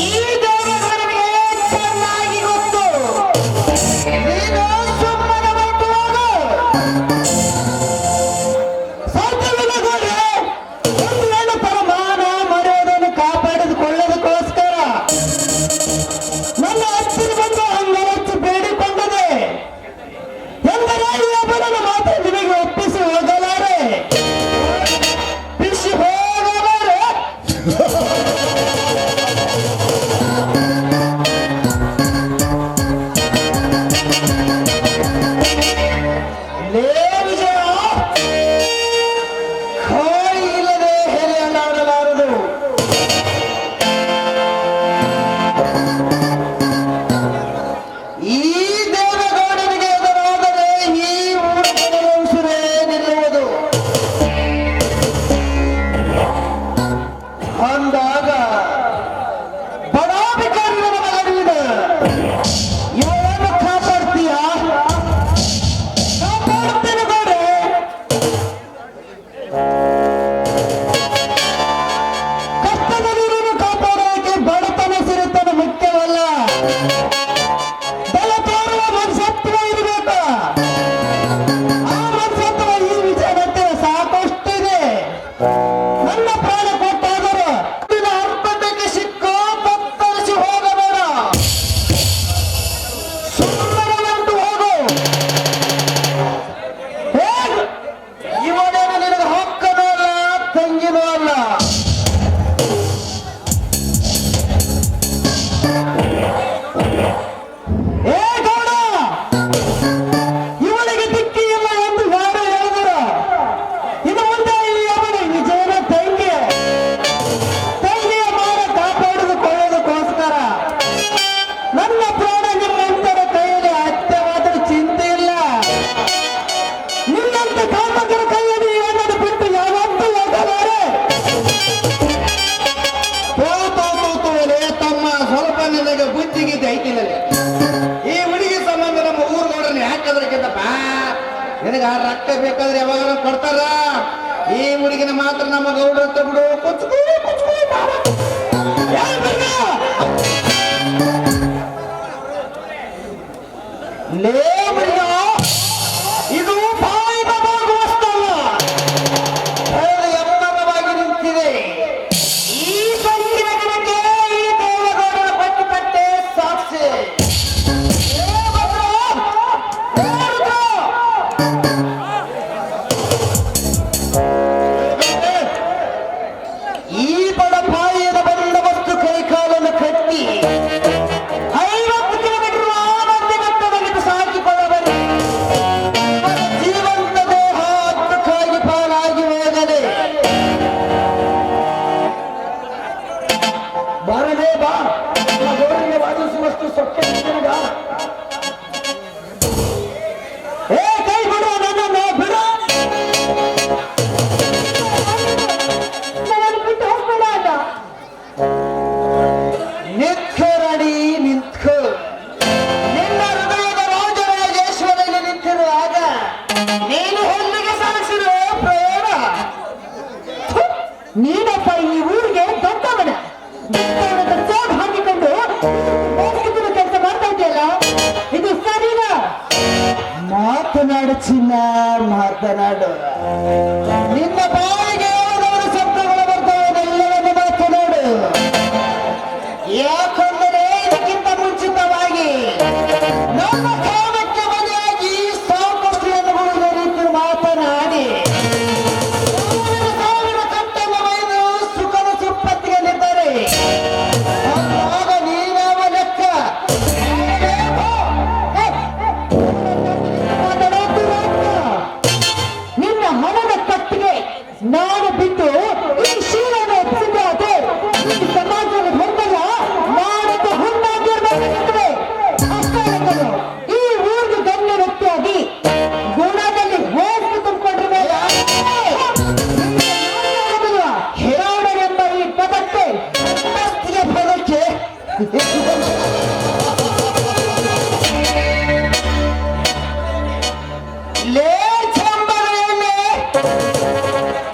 ಈ ದೇವರಿಗೆ ಚೆನ್ನಾಗಿ ಗೊತ್ತು. ನೀನು ಸುಮ್ಮನೆ ಬಿಟ್ಟು ಹೋಗು. ಸಾಧ್ಯವಿಲ್ಲ ಗೌಡ್ರೆ. ಒಂದು ವೇಳೆ ಪರಮಾನ ಮರ್ಯಾದೆಯನ್ನು ಕಾಪಾಡಿಕೊಳ್ಳೋದಕ್ಕೋಸ್ಕರ ನನ್ನ ಹತ್ತಿರ ಬಂದು ಅಂಗರಚ್ಚು ಬೇಡಿಕೊಂಡದೆ ಎಂದರೆ ಈ ಒಬ್ಬನ ಮಾತ್ರ ನಿಮಗೆ ಒಪ್ಪಿಸಿ ಹೋಗಲಾರೆ, ಬಿಸಿ ಹೋಗಲಾರೆ. ಲೇ ವಿಜಯ, ಕೋಳಿ ಇಲ್ಲದೆ ಹೆರೆಯನ್ನಾಡಲಾರದು. ಈ ದೇವಗೌಡನಿಗೆ ಎದುರಾದರೆ ಈ ಊರಿನ ಉಸಿರೇ ನಿಲ್ಲುವುದು. ಅಂದಾಗ ಬಡಾಭಿಕಾರಿಗಳ ಮಗನಿಂದ ಇವಳನ್ನು ಕಾಪಾಡ್ತೀಯ? ಕಾಪಾಡ್ತೀನಿ ಗೌಡ್ರೆ. ಕಷ್ಟದಲ್ಲಿರುವುದು ಕಾಪಾಡೋಕೆ ಬಡತನ ಸಿರಿತನ ಮುಖ್ಯವಲ್ಲ, ಬಲ ತೋರುವ ಮನುಷ್ಯತ್ವ ಇರಬೇಕು. ಆ ಮನುಷ್ಯತ್ವ ಈ ವಿಜಯನಂತೆ ಸಾಕಷ್ಟಿದೆ. ನನ್ನ ಪ್ರಾಣ ಕೊಟ್ಟಾದರೂ ನಿನ್ನ ಅರ್ಪಣೆಗೆ ಸಿಕ್ಕೋ ತತ್ತರಿಸಿ ಹೋಗಬೇಡ. ಸುಂದರವೆಂದು ಹೋಗು. ಹೇಗೆ? ಇವನೇನು ನಿನಗೆ ಹೊಕ್ಕನೂ ಅಲ್ಲ ತಂಗಿನೂ ಅಲ್ಲ. ಏ ಗೌಡ, ಇವಳಿಗೆ ದಿಕ್ಕಿ ಇಲ್ಲ ಎಂದು ಯಾರು ಹೇಳಿದರು? ಇನ್ನು ಮುಂದೆ ಈ ಅವನ ವಿಜಯನ ತಂಗಿಯ ಮಾನ ಕಾಪಾಡಿಕೊಳ್ಳೋದಕ್ಕೋಸ್ಕರ ನನ್ನ ಪ್ರಾಣ ನಿಮ್ಮಂತರ ಕೈಯಲ್ಲಿ ಹತ್ಯವಾದರೂ ಚಿಂತೆ ಇಲ್ಲ. ನಿನ್ನಂತ ಕಾಮಕರ ಕೈಯಲ್ಲಿ ಅನ್ನೋದು ಬಿಟ್ಟು ಯಾವತ್ತೂ ಹೋಗಲಾರೆ. ತಮ್ಮ ಸ್ವಲ್ಪ ನಿನಗೆ ಬುದ್ಧಿಗೆ ಐತಿನಲ್ಲಿ. ಈ ಹುಡುಗಿ ಸಂಬಂಧ ನಮ್ಮ ಊರ್ ನೋಡ್ರಿ ಯಾಕದ್ರಕ್ಕಿಂತಪ್ಪ ನಿನಗ ಆ ರೊಕ್ಕ ಬೇಕಾದ್ರೆ ಯಾವಾಗ ಕೊಡ್ತಾರ. ಈ ಹುಡುಗಿನ ಮಾತ್ರ ನಮ್ಮ ಗೌಡ್ರ ಹತ್ರ ಬಿಡು. ಲೇ ಹುಡುಗ, ಇದು ಬಾಯಿಗೆ ಹೋಗುವಷ್ಟಲ್ಲ, ಎತ್ತರವಾಗಿ ನಿಂತಿದೆ. ಈ ಸಂಗಿನ ಗಿಡಕ್ಕೆ ಈ ದೇವಗೌಡರ ಪಟ್ಟೆ ಸಾಕ್ಷಿ. ಈ ಬಡ ಬಾಯಿಯದ ಬಂದವಸ್ತು ಕೈಕಾಲನ್ನು ಕಟ್ಟಿ 50 ಕಿಲೋಮೀಟರ್ ಆನಂದ ಬೆಟ್ಟದಲ್ಲಿ ಸಾಕಿಕೊಳ್ಳಬಾರದು. ಜೀವಂತ ದೇಹ ಹತ್ತಕ್ಕಾಗಿ ಪಾಲಾಗಿ ಹೋಗದೆ ಬರಲೇ ಬಾ. ಗೌರಿಗೆ ವಾದಿಸುವಷ್ಟು ಸೊಕ್ಕೆ ನಿನಗ? ಏ ಕೈ ಬಿಡು, ನನ್ನನ್ನು ಬಿಡು. ನನ್ನನ್ನು ಬಿಟ್ಟು ಹೋಗ್ಬೇಡ ಅಲ್ಲ. ನಿತ್ಕರಡಿ ನಿಂತ್ಕೋ. ನಿನ್ನ ಹೃದಯದ ರಾಜರಾಜೇಶ್ವರಲ್ಲಿ ನಿಂತಿರುವಾಗ ನೀ ಮಾತನಾಡು. ನಿನ್ನ ಬಾಯಿಗೆ ಯಾವುದಾದ್ರು ಶಬ್ದಗಳು ಬರ್ತವೆ ಎಲ್ಲವನ್ನು ಮಾತನಾಡು. ಯಾಕಂದರೆ ಇದಕ್ಕಿಂತ ಮುಂಚಿತವಾಗಿ ನಮ್ಮ ಕಾಲಕ್ಕೆ ಬದಲಾಗಿ ಸಾಕಷ್ಟು ಹೆಣ್ಣುಗಳು ರೀತಿ ಮಾತನಾಡಿ ಸಾವಿರ ಕಟ್ಟನ್ನು ಒಯ್ದು ಸುಖದ ಸುಪ್ಪತ್ತಿಗೆ ನಿಂತರೆ ಆಗ ನೀನಾವ ಲೆಕ್ಕ. ನಿನ್ನ ಹಣದ ಕಟ್ಟಿಗೆ ನಾನು ಬಿಟ್ಟು ಈ ಶೀಲವನ್ನು ಒಪ್ಪಿಸಿದ್ದಾದ್ರೆ ಈ ಸಮಾಜದ ಹೊಂದಲ್ಲ ನಾಡದ್ದು ಹೊಂದಾಗಿರ್ಬೇಕಾಗುತ್ತದೆ. ಅಷ್ಟೇ ಅಲ್ಲದೆ ಈ ಊರಿಗೆ ಗಣ್ಯ ವ್ಯಕ್ತಿಯಾಗಿ ಗುಣದಲ್ಲಿ ಹೋಗಿ ತುಂಬಿಕೊಂಡಿರ್ಬೇಡ. ಹೇರಾಡನೆಂಬ ಈ ಪದಕ್ಕೆ ಮಸ್ತಿಗೆ ಪದಕ್ಕೆ ಲೇ ಚಂಬರವೇ,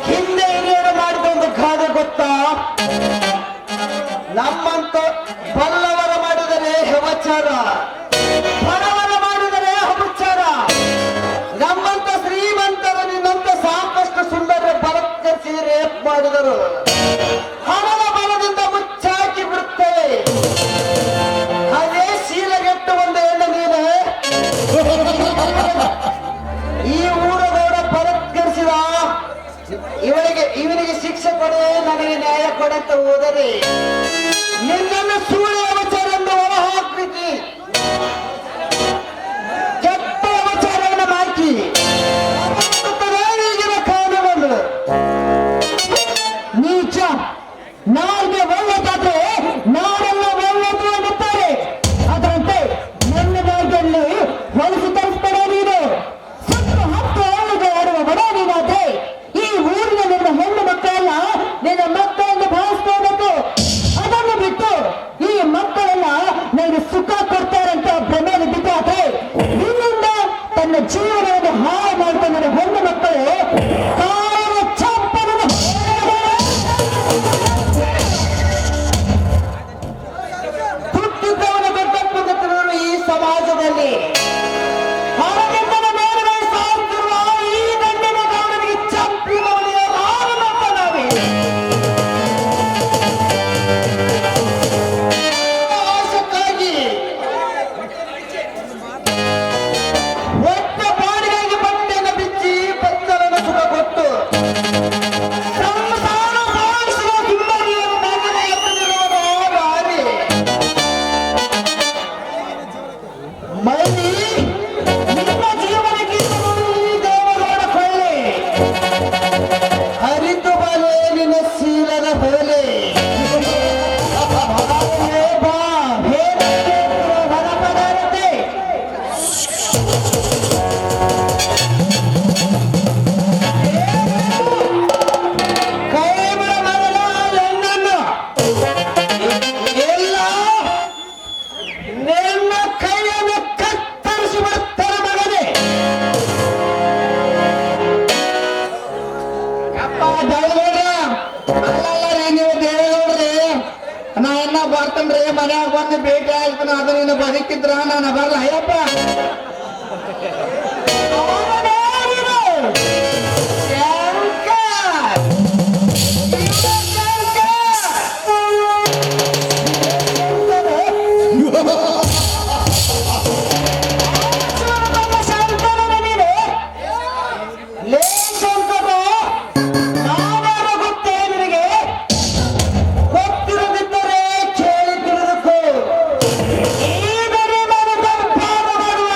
ಹಿಂದೆ ಹಿರಿಯರು ಮಾಡಿದ ಒಂದು ಗಾದೆ ಗೊತ್ತಾ? ನಮ್ಮಂತ ಬಲ್ಲವರ ಮಾಡಿದರೆ ಹೆವಚಾರ, ಬಡವರ ಮಾಡಿದರೆ ಅಪಚಾರ. ನಮ್ಮಂತ ಶ್ರೀಮಂತರು ನಿನ್ನಂತ ಸಾಕಷ್ಟು ಸುಂದರ ಬಲಕ್ಕರಿಸಿ ರೇಪ್ ಮಾಡಿದರು. ಹಣದ ಬಲದಿಂದ ಮುಚ್ಚಾಕಿ ಬಿಡುತ್ತೇವೆ. ಅದೇ ಶೀಲಗೆಟ್ಟು ಒಂದು ಹೆಣ್ಣು ನೀನು ಈ ಊರದವರ ಬಲತ್ಕರಿಸಿದ ಇವನಿಗೆ ಶಿಕ್ಷೆ ಕೊಡೆ, ನನಗೆ ನ್ಯಾಯ ಕೊಡಂತ ಹೋದರೆ ನಿನ್ನನ್ನು ಸುಳ್ಳು ಅವಚಾರ ಎಂದು ಹೊರ ಹಾಕಿ ಕೆಟ್ಟ ಅವಚಾರವನ್ನು ಹಾಕಿ ಈಗಿನ ಕಾನೂನು ನೀಚ ನಾಲ್ಗೆ ಒಳ್ಳೆದಾದ್ರೆ ನಾಳೆಲ್ಲ ಒಳ್ಳೆದು ಅನ್ನುತ್ತಾರೆ. ಅದರಂತೆ ನನ್ನ ಮಾರ್ಗದಲ್ಲಿ ಹೊಲಿಸಿ ತರಿಸ್ಬೇಡ ನೀನು. ಸುತ್ತು ಹತ್ತು ಅವಳಿಗೆ ಆಡುವ ಬಡ ನೀನಾದ್ರೆ ಈ ಊರಿನ ನಿನ್ನ ಹೆಣ್ಣು ಮಕ್ಕಳೆಲ್ಲ ನಿನ್ನ ಮಕ್ಕಳನ್ನು ಭಾವಿಸ್ಕೋಬೇಕು. ಅದನ್ನು ಬಿಟ್ಟು ಈ ಮಕ್ಕಳೆಲ್ಲ ನನಗೆ ಸುಖ ಕೊಡ್ತಾರಂತ ಭ್ರಮೆಯಲ್ಲಿ ಬಿದ್ದಾದ್ರೆ ನಿನ್ನಿಂದ ತನ್ನ ಜೀವನವನ್ನು ಹಾಳು ಮಾಡ್ಕೊಂಡ ಹೆಣ್ಣು ಮಕ್ಕಳು ಕಾಲಿನ ಚಪ್ಪಲನ್ನು ಹುಟ್ಟಿದ್ದವನ ಬೆಟ್ಟಪ್ಪದವರು ಈ ಸಮಾಜದಲ್ಲಿ ಹಣದಿಂದಲೇ ಮೇಲುಗೈ ಸಾಗುತ್ತಿರುವ ಈ ಗಂಡಿನ ಗೌಡನಿಗೆ ಚಪ್ಪಿನವನಿಗೆ ನಾನು ಮಾತನಾಡಿ ಆಸಕ್ಕಾಗಿ ಒಟ್ಟ ಬಾಡಿಗೆಗೆ ಬಟ್ಟೆಯನ್ನು ಬಿಚ್ಚಿ ಬತ್ತಲನ್ನು ಸುಖ ಕೊಟ್ಟು ಸಂಸಾರ ಮಾಡಿಸುವ ಕಿಮ್ಮರಿಯನ್ನು ಮಗನ ಎತ್ತಲಿರುವುದು ದಾರಿ. ಮೈಲಿ ನಿಮ್ಮ ಜೀವನಕ್ಕೆ ಈ ದೇವರ ಕೊಳ್ಳೆ ಹರಿದು ಬಲೆ ನಿನ್ನ ಶೀಲದ ಹೊಲೆ. ಬಾ ಹೇಗೆ ಹೊರ ಪದಾರ್ತೆ ಕೈ ಬಿಡಬಾರಲ್ಲ ಹೆಣ್ಣನ್ನು. ಎಲ್ಲ ನಿನ್ನ ಕೈಯನ್ನು ಕತ್ತರಿಸಿ ಬಿಡುತ್ತಾರೆ ಮಗನೇ. ಅಪ್ಪ ದಳಗೌಡ್ರ, ಅಲ್ಲಲ್ಲ ನೀವು ದೇವೇಗೌಡ್ರಿ, ನಾ ಇನ್ನ ಬರ್ತೇನ್ರಿ. ಮನ್ಯಾಗ ಬಂದು ಭೇಟಿ ಆಯ್ತು. ಅದು ನೀನು ಬದುಕಿದ್ರ ನಾನು ಬರಲ್ಲ. ಅಯ್ಯಪ್ಪ ಗೊತ್ತಿರದಿದ್ದರೆ ಕೇಳಿ ತಿಳಿದುಕೋ. ಈ ಗರಿಮನ ಸಂಪಾದ ಮಾಡುವ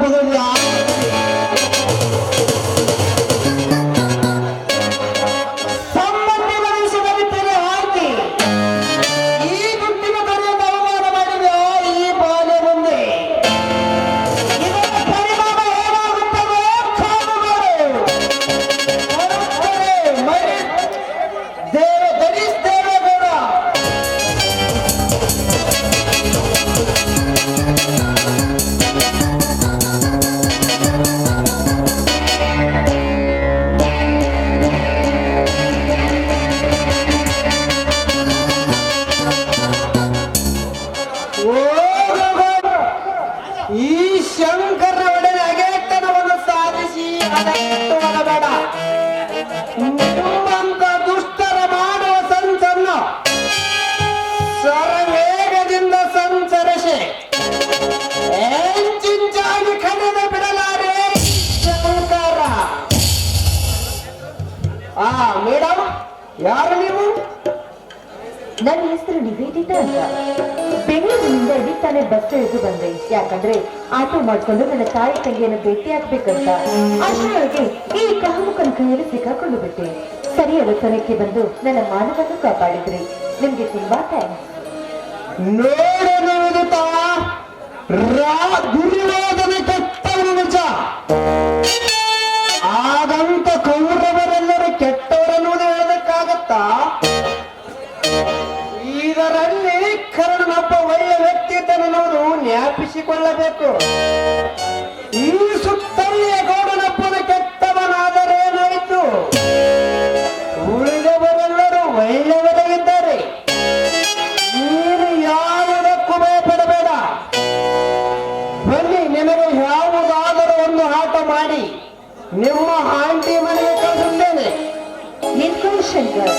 ಎಂಬುದು ಸಂಬಂಧಿಗಳ ವಿಷಯದಲ್ಲಿ ತೆರೆ ಹಾಕಿ ಈ ದುಡ್ಡಿನ ದೊರೆಯನ್ನು ಅವಮಾನ ಮಾಡಿದ ಈ ಬಾಲ್ಯ ಮುಂದೆ ಇದರ ಪರಿಣಾಮ ಏನಾಗುತ್ತದೆ ಕಾದು ಮಾಡು. ಬರುತ್ತದೆ ಮರಿ ದೇವೇಗೌಡ. ಈ ಶಂಕರ ಒಡೆಯ ಅಗೆತನವನ್ನು ಸಾಧಿಸಿ ಬೇಡ. ನಿಮ್ಮಂತ ದುಷ್ಟರ ಮಾಡುವ ಸಂಚನ್ನು ಸರವೇಗದಿಂದ ಸಂಚರಿಸಿ ಎಂಚಿಂಚಾಗಿ ಕಡಿದು ಬಿಡಲಾರೆ ಶಂಕರ. ಮೇಡಮ್, ಯಾರು ನೀವು? ನನ್ನ ಹೆಸರು ನಿವೇದಿತ ಅಂತ. ಬೆಂಗಳೂರಿನಿಂದ ಇಲ್ಲಿ ತಾನೇ ಬಸ್ ಇಳಿದು ಬಂದೆ. ಯಾಕಂದ್ರೆ ಆಟೋ ಮಾಡ್ಕೊಂಡು ನನ್ನ ತಾಯಿ ತಂಗಿಯನ್ನು ಭೇಟಿ ಆಗ್ಬೇಕಂತ. ಅಷ್ಟರೊಳಗೆ ಈ ಕಾಮುಕನ ಕೈಯಲ್ಲಿ ಸಿಕ್ಕಾಕೊಂಡು ಬಿಟ್ಟೆ. ಸರಿಯಾದ ಸಮಯಕ್ಕೆ ಬಂದು ನನ್ನ ಮಾನವನ್ನು ಕಾಪಾಡಿದ್ರಿ. ನಿಮ್ಗೆ ತುಂಬಾ ಥ್ಯಾಂಕ್ಸ್. ನೋಡಿದ ದುರ್ಯೋಧನ ಕೆಟ್ಟವನು ನಿಜ. ಆದಂತ ಕೌರವರೆಲ್ಲರೂ ಕೆಟ್ಟವರನ್ನುವುದು ಹೇಳೋದಕ್ಕಾಗತ್ತಾ? ಇದರಲ್ಲಿ ಕರ್ಣನೊಬ್ಬ ಒಳ್ಳೆ ವ್ಯಕ್ತಿ ಇದ್ದನೆನ್ನುವುದು ಜ್ಞಾಪಿಸಿಕೊಳ್ಳಬೇಕು. ಈ ಸುತ್ತಲಿಯ ಗೌಡನೊಬ್ಬನ ಕೆಟ್ಟವನಾದರೇನಾಯಿತು? ಉಳಿದವರೆಲ್ಲರೂ ಒಳ್ಳೆಯವರಾಗಿದ್ದಾರೆ. ನೀನು ಯಾವುದಕ್ಕೂ ಭಯಪಡಬೇಡ. ಬನ್ನಿ, ನಿಮಗೆ ಯಾವುದಾದರೂ ಒಂದು ಆಟ ಮಾಡಿ ನಿಮ್ಮ ಆಂಟಿ ಮನೆಗೆ ಕಳಿಸುತ್ತೇನೆ. ನಿಂತ್ಕೊಳ್ಳಿ ಶಂಕರ್.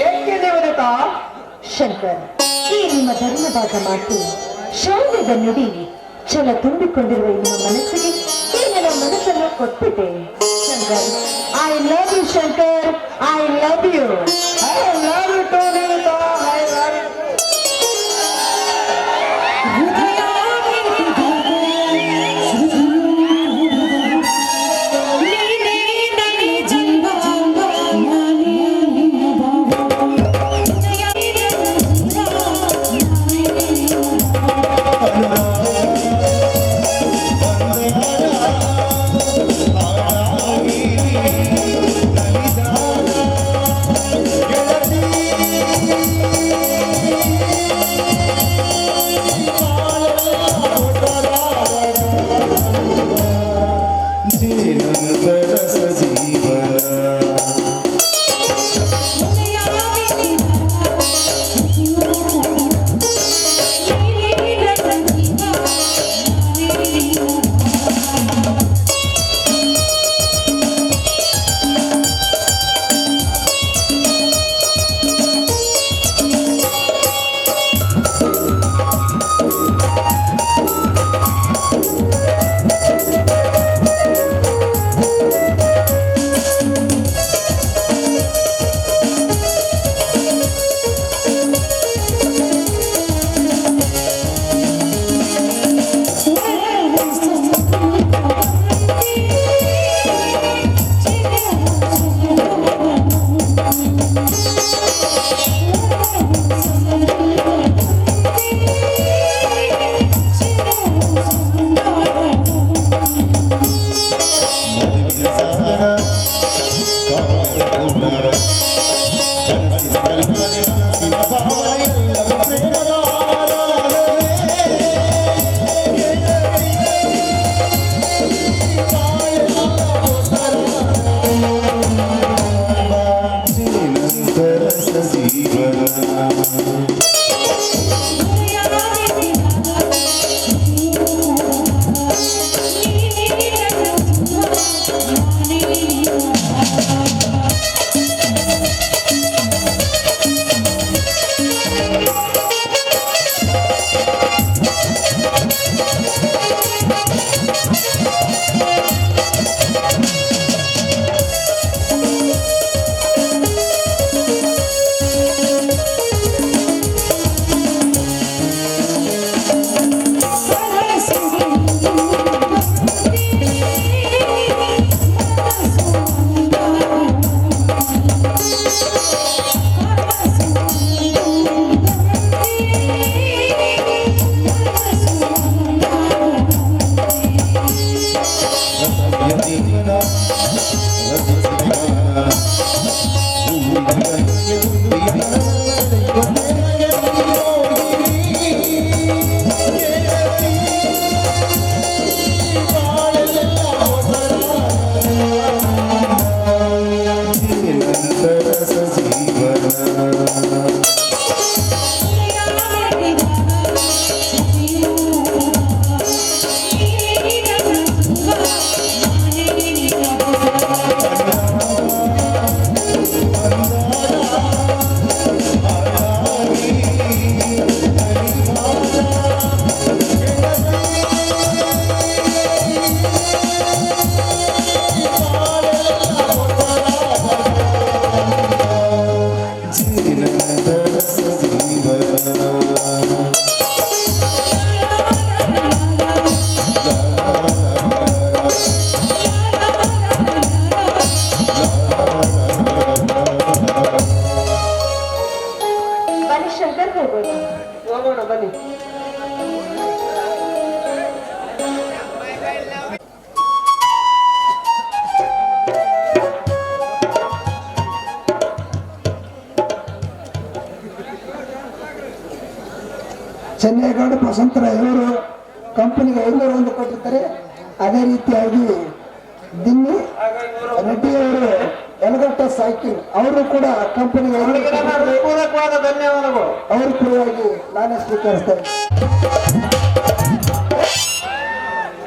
ಏಕೆ ದೇವದತ್ತ? ಶಂಕರ್, ಈ ನಿಮ್ಮ ಧರ್ಮಭಾಗ ಮಾತು, ಶೌರ್ಯದ ನುಡಿ, ಛಲ ತುಂಬಿಕೊಂಡಿರುವ ಈ ನಿಮ್ಮ ಮನಸ್ಸಿಗೆ ಈ ನನ್ನ ಮನಸ್ಸನ್ನು ಕೊಟ್ಬಿಟ್ಟೆ. Shankar, I love you Shankar, I love you. I love you too, Devadatta. I love you. Shankar ಹೋಗೋಣ. ಹೋಗೋಣ ಬನ್ನಿ. ಚೆನ್ನೇಗೌಡ ವಸಂತರಾಯ್ ಅವರು ಕಂಪನಿಗೆ 501 ಕೊಟ್ಟಿರ್ತಾರೆ. ಅದೇ ರೀತಿಯಾಗಿ ದಿನ್ನಿ ರೆಡ್ಡಿ ಅವರು ಎಲಗಟ್ಟ ಸೈಕಲ್ ಅವರು ಕೂಡ ಕಂಪನಿಗೆ ಪೂರಕವಾದ ಧನ್ಯವಾದಗಳು. ಅವ್ರ ಪರವಾಗಿ ನಾನೇ ಸ್ವೀಕರಿಸ್ತೇನೆ.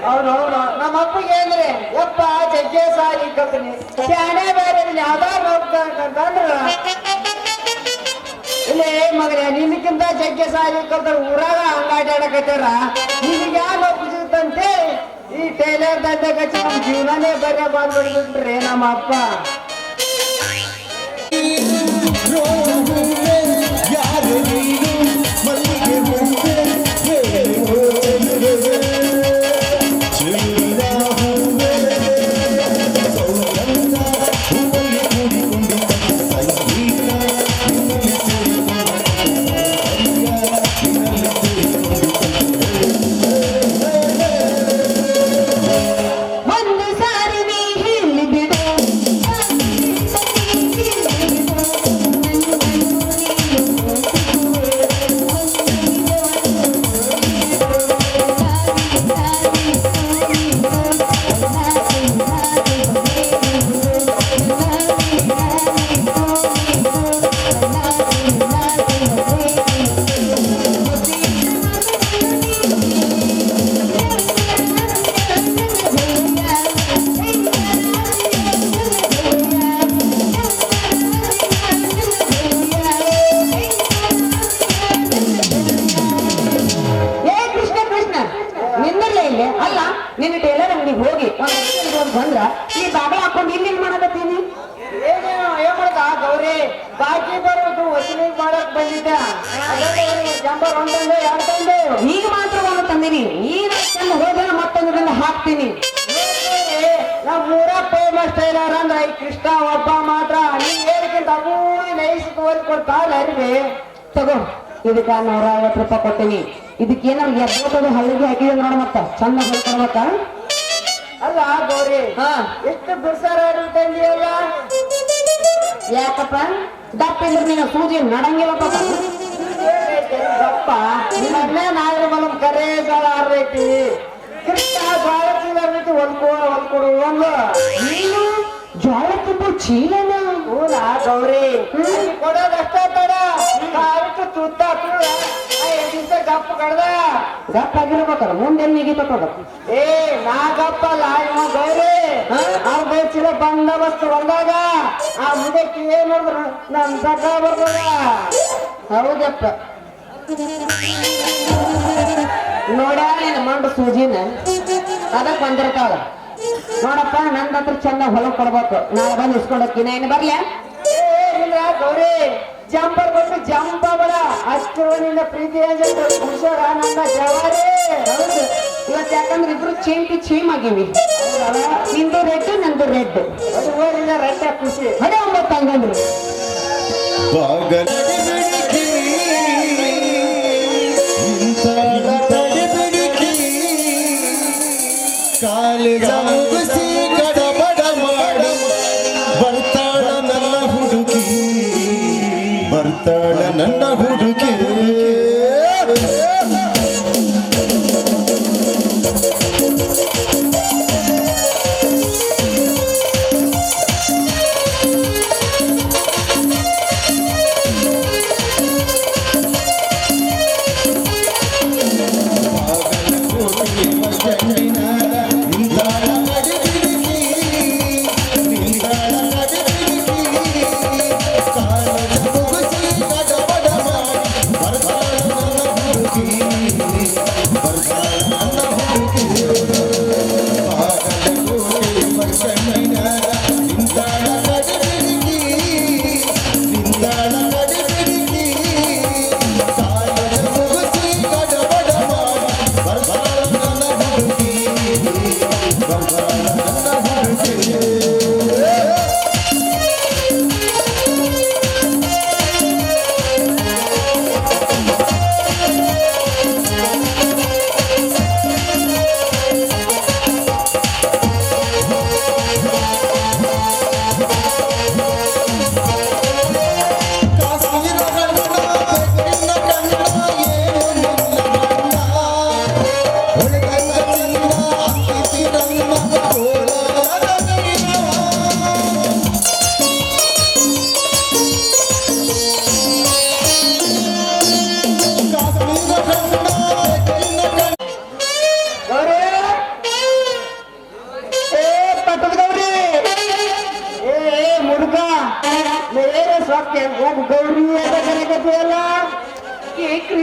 ಅವನು ನಮ್ಮ ಅಪ್ಪಗೆ ಅಂದ್ರೆ ಯಪ್ಪ ಜಗ್ಗೆ ಸಾರಿ ಕಂಪನಿ ಶಾಣೆ ಬೇರೆ ಯಾವ್ದಾರು ಹೋಗ್ತಂದ್ರ ಇಲ್ಲೇ ಮಗನೇ ನಿನ್ಕಿಂತ ಜಗ್ಗೆ ಸಾರಿ ಕಲ್ತಾರ ಊರಾಗ ಹಂಗಾಡ್ಯಾಡಕತ್ತಾರ ನಿನಗೆ ಯಾವ ಸಿಗುತ್ತಂತೆ ಈ ಟೈಲರ್ ದಂಧೆ ಕಚ್ಚಿ ನಮ್ಮ ಜೀವನನೇ ಬರೇ ಬಂದ್ಬಿಡ್ಬಿಟ್ರಿ ನಮ್ಮ ಅಪ್ಪ. ಒಂದು ಸಾರಿ ನೀ ಹೇಳಿ ಬಿಡು ಅಲ್ಲ ನಿನ್ನ ಟೇಲರ್ ಅಂಗಡಿಗೆ ಹೋಗಿ ಒಂದು ಬಂದ್ರ ಈ ಬಾಬಾ ಹಾಕೊಂಡು ಇಲ್ಲಿ ಮಾಡಕತ್ತೀನಿ. ಏನ್ ಮಾಡ್ದ ಗೌರಿ ಬಾಕಿ ಬರೋದು ವಸೂಲಿ ಮಾಡಕ್ ಬಂದಿದ್ದ ಜಂಬರ್ ಒಂದೊಂದು ಎರಡು ತಂದೆ ಈಗ ಮಾತ್ರ ಒಂದು ತಂದಿನಿ. ಈಗ ಚೆಂದ ಹೋದ್ರೆ ಮತ್ತೊಂದರಿಂದ ಹಾಕ್ತೀನಿ. ನಮ್ ಮೂರ ಫೇಮಸ್ ಟೈಲರ್ ಅಂದ್ರ ಈ ಕೃಷ್ಣ ಒಬ್ಬ ಮಾತ್ರ ನೀನ್ ಹೇಳಿಕ್ಕಿಂತ ನೈಸ್ ತೋರಿ ಕೊಡ್ತಾಳ ಅರಿವಿ ತಗೋ ಇದಕ್ಕ 150 ರೂಪಾಯಿ ಕೊಟ್ಟಿನಿ. ಇದಕ್ಕೆ ಏನಾರು ಎದ್ದೋದು ಹಳ್ಳಿಗೆ ಹಾಕಿದ್ರೆ ನೋಡ ಮತ್ತ ಚಂದ ಹೊಲ್ಕೊಡ್ಬೇಕ. ಅಲ್ಲ ಗೌರಿ ಹಾ ಎಷ್ಟು ಬಿರ್ಸಾರ ತಂದಿಯಲ್ಲ ಯಾಕಪ್ಪ ದಪ್ಪ ಇದ್ರೆ ನೀನು ಸೂಜಿ ನಡಂಗಿಲ್ಲಪ್ಪ. ದಪ್ಪ ನಿನ್ನೆ ನಾಳೆ ಮಲಂ ಕರೆ ಜೋಳ ಆರ್ದೈತಿ ಕೃಷ್ಣ ಜೋಳ ಚೀಲ ರೀತಿ ಹೊಲ್ಕೊಡು ಒಂದು ನೀನು ಜೋಳ ತುಂಬ ಚೀಲನ ಹೂನಾ ಗೌರಿ ಕೊಡೋದಷ್ಟ ತಡ ಕಾಲಕ್ಕೆ ತುತ್ತ ದಿವಸ ಗಪ್ಪ ಕಡ್ದ ಗಪ್ಪ ಆಗಿರ್ಬೇಕಲ್ಲ ಮುಂದೆ ನೀಗಿತಪ್ಪ. ಏ ನಾ ಗಪ್ಪಲ್ಲ ಇವ ಗೌರಿ ಅವ್ರ ಬೈಚಿಲ ಬಂದೋಬಸ್ತ್ ಬಂದಾಗ ಆ ಮುದಕ್ಕೆ ಏನ್ ಮಾಡಿದ್ರು ನಮ್ ಸಕ ಬರ್ತದ. ಹೌದಪ್ಪ ನೋಡ ನೀನು ಮಂಡು ಸೂಜಿನ ಅದಕ್ಕೆ ಬಂದಿರ್ತಾವ ನೋಡಪ್ಪ ನಂದ ಹತ್ರ ಚಂದ ಹೊಲಕ್ ಕೊಡ್ಬೇಕು. ನಾಳೆ ಬಂದು ಇಸ್ಕೊಂಡೋಕಿನ ಏನು ಬರ್ಲ ಇಲ್ಲ ಗೌರಿ ಜಂಪರ್ ಕೊಟ್ಟು ಜಂಪ ಬರ ಅಷ್ಟು ನಿನ್ನ ಪ್ರೀತಿ ಹುಷಾರ ನನ್ನ ಜವಾರಿ. ಹೌದು ಇವತ್ತು ಯಾಕಂದ್ರೆ ಇಬ್ರು ಚೇಮ್ ಆಗಿವಿ. ನಿಂದು ರೆಡ್ ನಂದು ರೆಡ್ ಅದು ಓದಿನ ರಟ್ಟ ಖುಷಿ ಅದೇ 9 ಹಂಗಂದ್ರು. ಕಾಲಿಸಿ ಗಡಬಡ ಮಾಡಿ ಬರ್ತಾಳ ನನ್ನ ಹುಡುಗಿ, ಬರ್ತಾಳ ನನ್ನ ಹುಡುಗಿ.